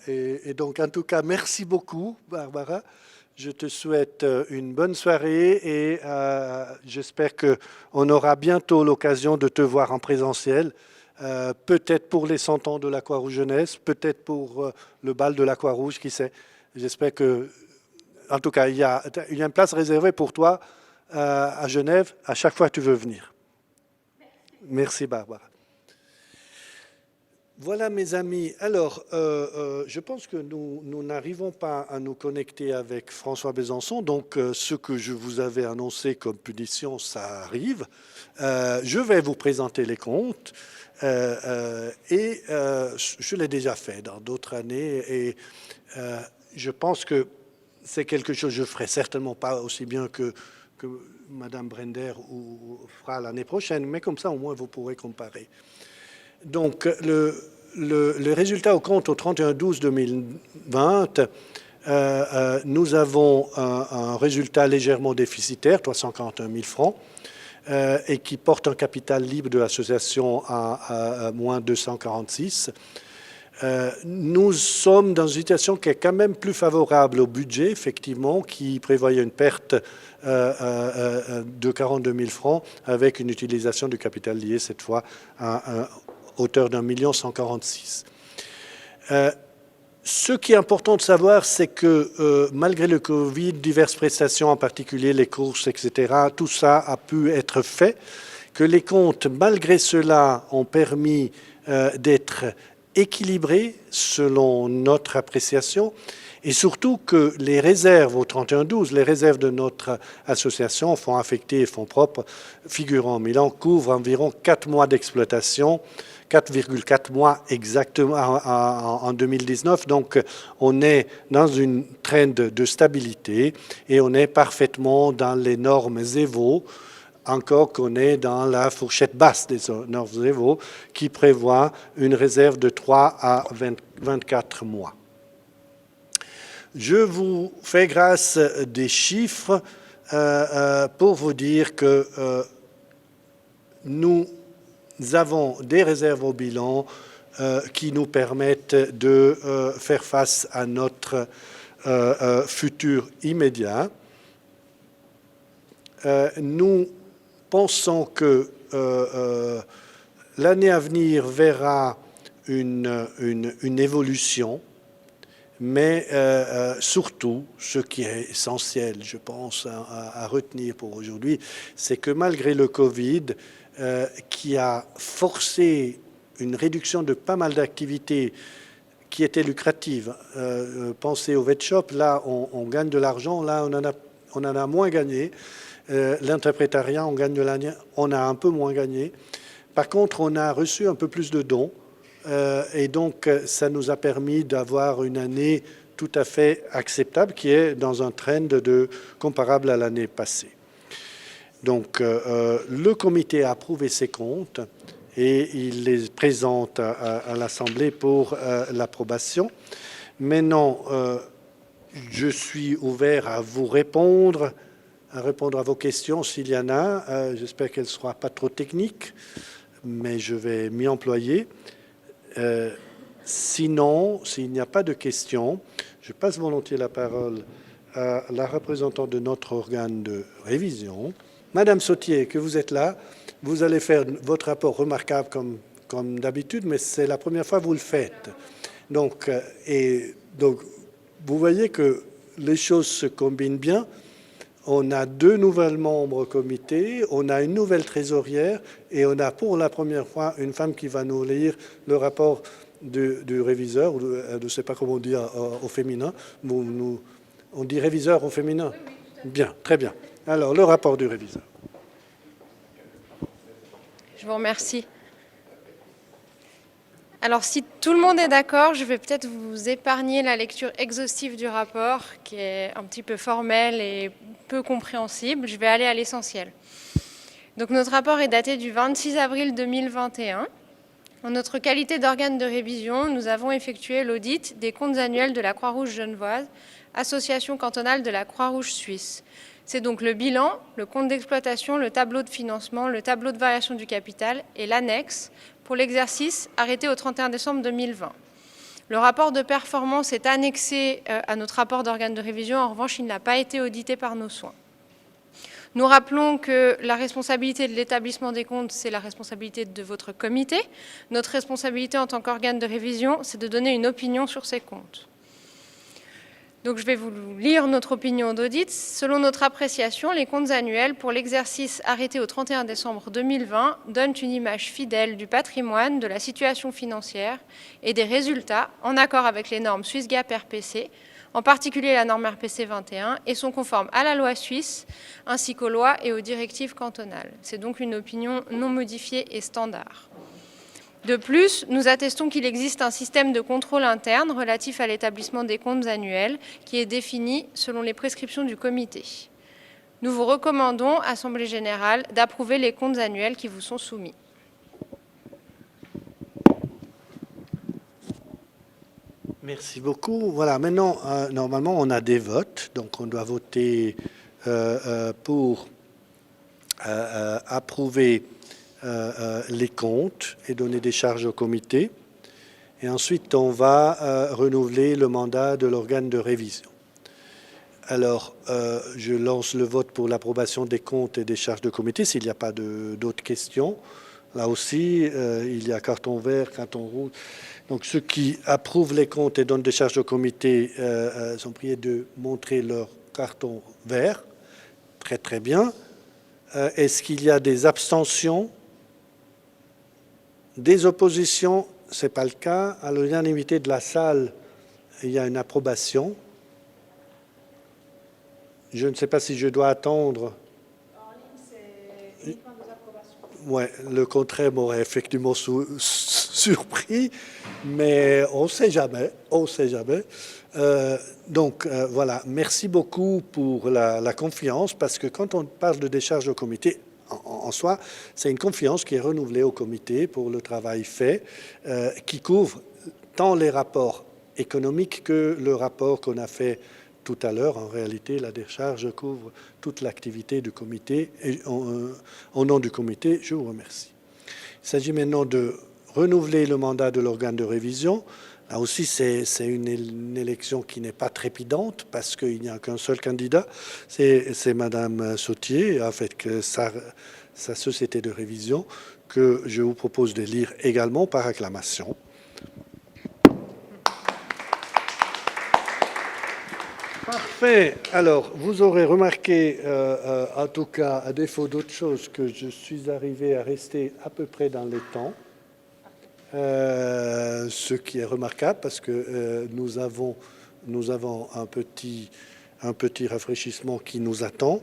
Et donc, en tout cas, merci beaucoup, Barbara. Je te souhaite une bonne soirée et j'espère qu'on aura bientôt l'occasion de te voir en présentiel. Peut-être pour les 100 ans de la Croix-Rouge Jeunesse, peut-être pour le bal de la Croix-Rouge, qui sait. J'espère que, en tout cas, il y a une place réservée pour toi à Genève à chaque fois que tu veux venir. Merci Barbara. Voilà mes amis. Alors, je pense que nous n'arrivons pas à nous connecter avec François Besançon, donc ce que je vous avais annoncé comme punition, ça arrive. Je vais vous présenter les comptes et je l'ai déjà fait dans d'autres années et je pense que c'est quelque chose que je ne ferai certainement pas aussi bien que Madame Brender fera l'année prochaine, mais comme ça au moins vous pourrez comparer. Donc le résultat au compte au 31/12/2020, nous avons un résultat légèrement déficitaire, 341 000 francs, et qui porte un capital libre de l'association à moins 246. Nous sommes dans une situation qui est quand même plus favorable au budget, effectivement, qui prévoyait une perte de 42 000 francs avec une utilisation du capital lié, cette fois, à hauteur d'1 146 000. Ce qui est important de savoir, c'est que malgré le Covid, diverses prestations, en particulier les courses, etc., tout ça a pu être fait, que les comptes, malgré cela, ont permis d'être équilibrés selon notre appréciation, et surtout que les réserves au 31/12, les réserves de notre association, fonds affectés et fonds propres, figurant en Milan, couvrent environ 4 mois d'exploitation, 4,4 mois exactement en 2019. Donc, on est dans une trend de stabilité et on est parfaitement dans les normes EVO, encore qu'on est dans la fourchette basse des normes EVO qui prévoit une réserve de 3 à 24 mois. Je vous fais grâce des chiffres pour vous dire que nous avons des réserves au bilan qui nous permettent de faire face à notre futur immédiat. Nous pensons que l'année à venir verra une évolution, mais surtout, ce qui est essentiel, je pense, à retenir pour aujourd'hui, c'est que malgré le Covid, qui a forcé une réduction de pas mal d'activités qui étaient lucratives. Pensez au vet shop, là on gagne de l'argent, là on en a moins gagné. L'interprétariat, on a un peu moins gagné. Par contre, on a reçu un peu plus de dons et donc ça nous a permis d'avoir une année tout à fait acceptable qui est dans un trend comparable à l'année passée. Donc, le comité a approuvé ces comptes et il les présente à l'Assemblée pour l'approbation. Maintenant, je suis ouvert à vous répondre, à vos questions s'il y en a. J'espère qu'elles ne seront pas trop techniques, mais je vais m'y employer. Sinon, s'il n'y a pas de questions, je passe volontiers la parole à la représentante de notre organe de révision. Madame Sautier, que vous êtes là, vous allez faire votre rapport remarquable comme d'habitude, mais c'est la première fois que vous le faites. Donc, vous voyez que les choses se combinent bien. On a 2 nouvelles membres au comité, on a une nouvelle trésorière et on a pour la première fois une femme qui va nous lire le rapport du réviseur, ou je ne sais pas comment on dit au féminin. On dit réviseur au féminin? Oui, bien, très bien. Alors, le rapport du réviseur. Je vous remercie. Alors, si tout le monde est d'accord, je vais peut-être vous épargner la lecture exhaustive du rapport, qui est un petit peu formelle et peu compréhensible. Je vais aller à l'essentiel. Donc, notre rapport est daté du 26 avril 2021. En notre qualité d'organe de révision, nous avons effectué l'audit des comptes annuels de la Croix-Rouge genevoise association cantonale de la Croix-Rouge suisse. C'est donc le bilan, le compte d'exploitation, le tableau de financement, le tableau de variation du capital et l'annexe pour l'exercice arrêté au 31 décembre 2020. Le rapport de performance est annexé à notre rapport d'organe de révision. En revanche, il n'a pas été audité par nos soins. Nous rappelons que la responsabilité de l'établissement des comptes, c'est la responsabilité de votre comité. Notre responsabilité en tant qu'organe de révision, c'est de donner une opinion sur ces comptes. Donc je vais vous lire notre opinion d'audit. Selon notre appréciation, les comptes annuels pour l'exercice arrêté au 31 décembre 2020 donnent une image fidèle du patrimoine, de la situation financière et des résultats en accord avec les normes Swiss GAAP RPC, en particulier la norme RPC 21, et sont conformes à la loi suisse ainsi qu'aux lois et aux directives cantonales. C'est donc une opinion non modifiée et standard. De plus, nous attestons qu'il existe un système de contrôle interne relatif à l'établissement des comptes annuels qui est défini selon les prescriptions du comité. Nous vous recommandons, Assemblée générale, d'approuver les comptes annuels qui vous sont soumis. Merci beaucoup. Voilà, maintenant, normalement, on a des votes. Donc, on doit voter pour approuver les comptes et donner des charges au comité. Et ensuite, on va renouveler le mandat de l'organe de révision. Alors, je lance le vote pour l'approbation des comptes et des charges de comité, s'il n'y a pas d'autres questions. Là aussi, il y a carton vert, carton rouge. Donc, ceux qui approuvent les comptes et donnent des charges au comité sont priés de montrer leur carton vert. Très, très bien. Est-ce qu'il y a des abstentions? Des oppositions? Ce n'est pas le cas. À l'unanimité de la salle, il y a une approbation. Je ne sais pas si je dois attendre. En ligne, c'est uniquement des approbations. Oui, le contraire m'aurait effectivement surpris, mais on ne sait jamais, on ne sait jamais. Donc, voilà, merci beaucoup pour la confiance, parce que quand on parle de décharge au comité, en soi, c'est une confiance qui est renouvelée au comité pour le travail fait, qui couvre tant les rapports économiques que le rapport qu'on a fait tout à l'heure. En réalité, la décharge couvre toute l'activité du comité. Et au nom du comité, je vous remercie. Il s'agit maintenant de renouveler le mandat de l'organe de révision. Là aussi, c'est une élection qui n'est pas trépidante parce qu'il n'y a qu'un seul candidat. C'est Madame Sautier, avec sa société de révision, que je vous propose de lire également par acclamation. Parfait. Alors, vous aurez remarqué, en tout cas, à défaut d'autre chose, que je suis arrivé à rester à peu près dans les temps. Ce qui est remarquable parce que nous avons un petit rafraîchissement qui nous attend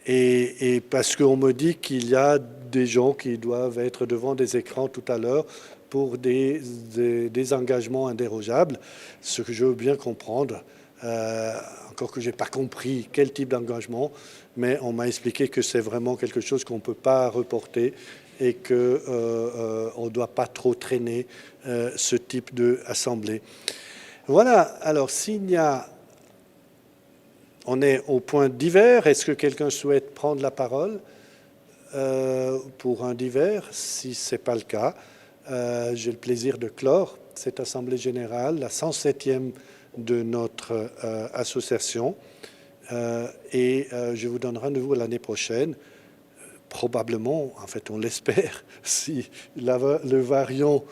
et parce qu'on me dit qu'il y a des gens qui doivent être devant des écrans tout à l'heure pour des engagements indérogeables, ce que je veux bien comprendre, encore que je n'ai pas compris quel type d'engagement, mais on m'a expliqué que c'est vraiment quelque chose qu'on ne peut pas reporter et qu'on ne doit pas trop traîner ce type d'assemblée. Voilà, alors on est au point divers. Est-ce que quelqu'un souhaite prendre la parole pour un divers? Si ce n'est pas le cas, j'ai le plaisir de clore cette Assemblée générale, la 107e de notre association. Et je vous donne rendez-vous l'année prochaine. Probablement, en fait, on l'espère, si le variant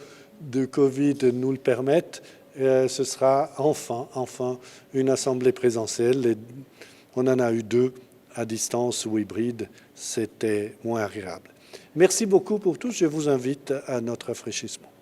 de Covid nous le permette, ce sera enfin une assemblée présentielle. On en a eu 2 à distance ou hybride, c'était moins agréable. Merci beaucoup pour tous. Je vous invite à notre rafraîchissement.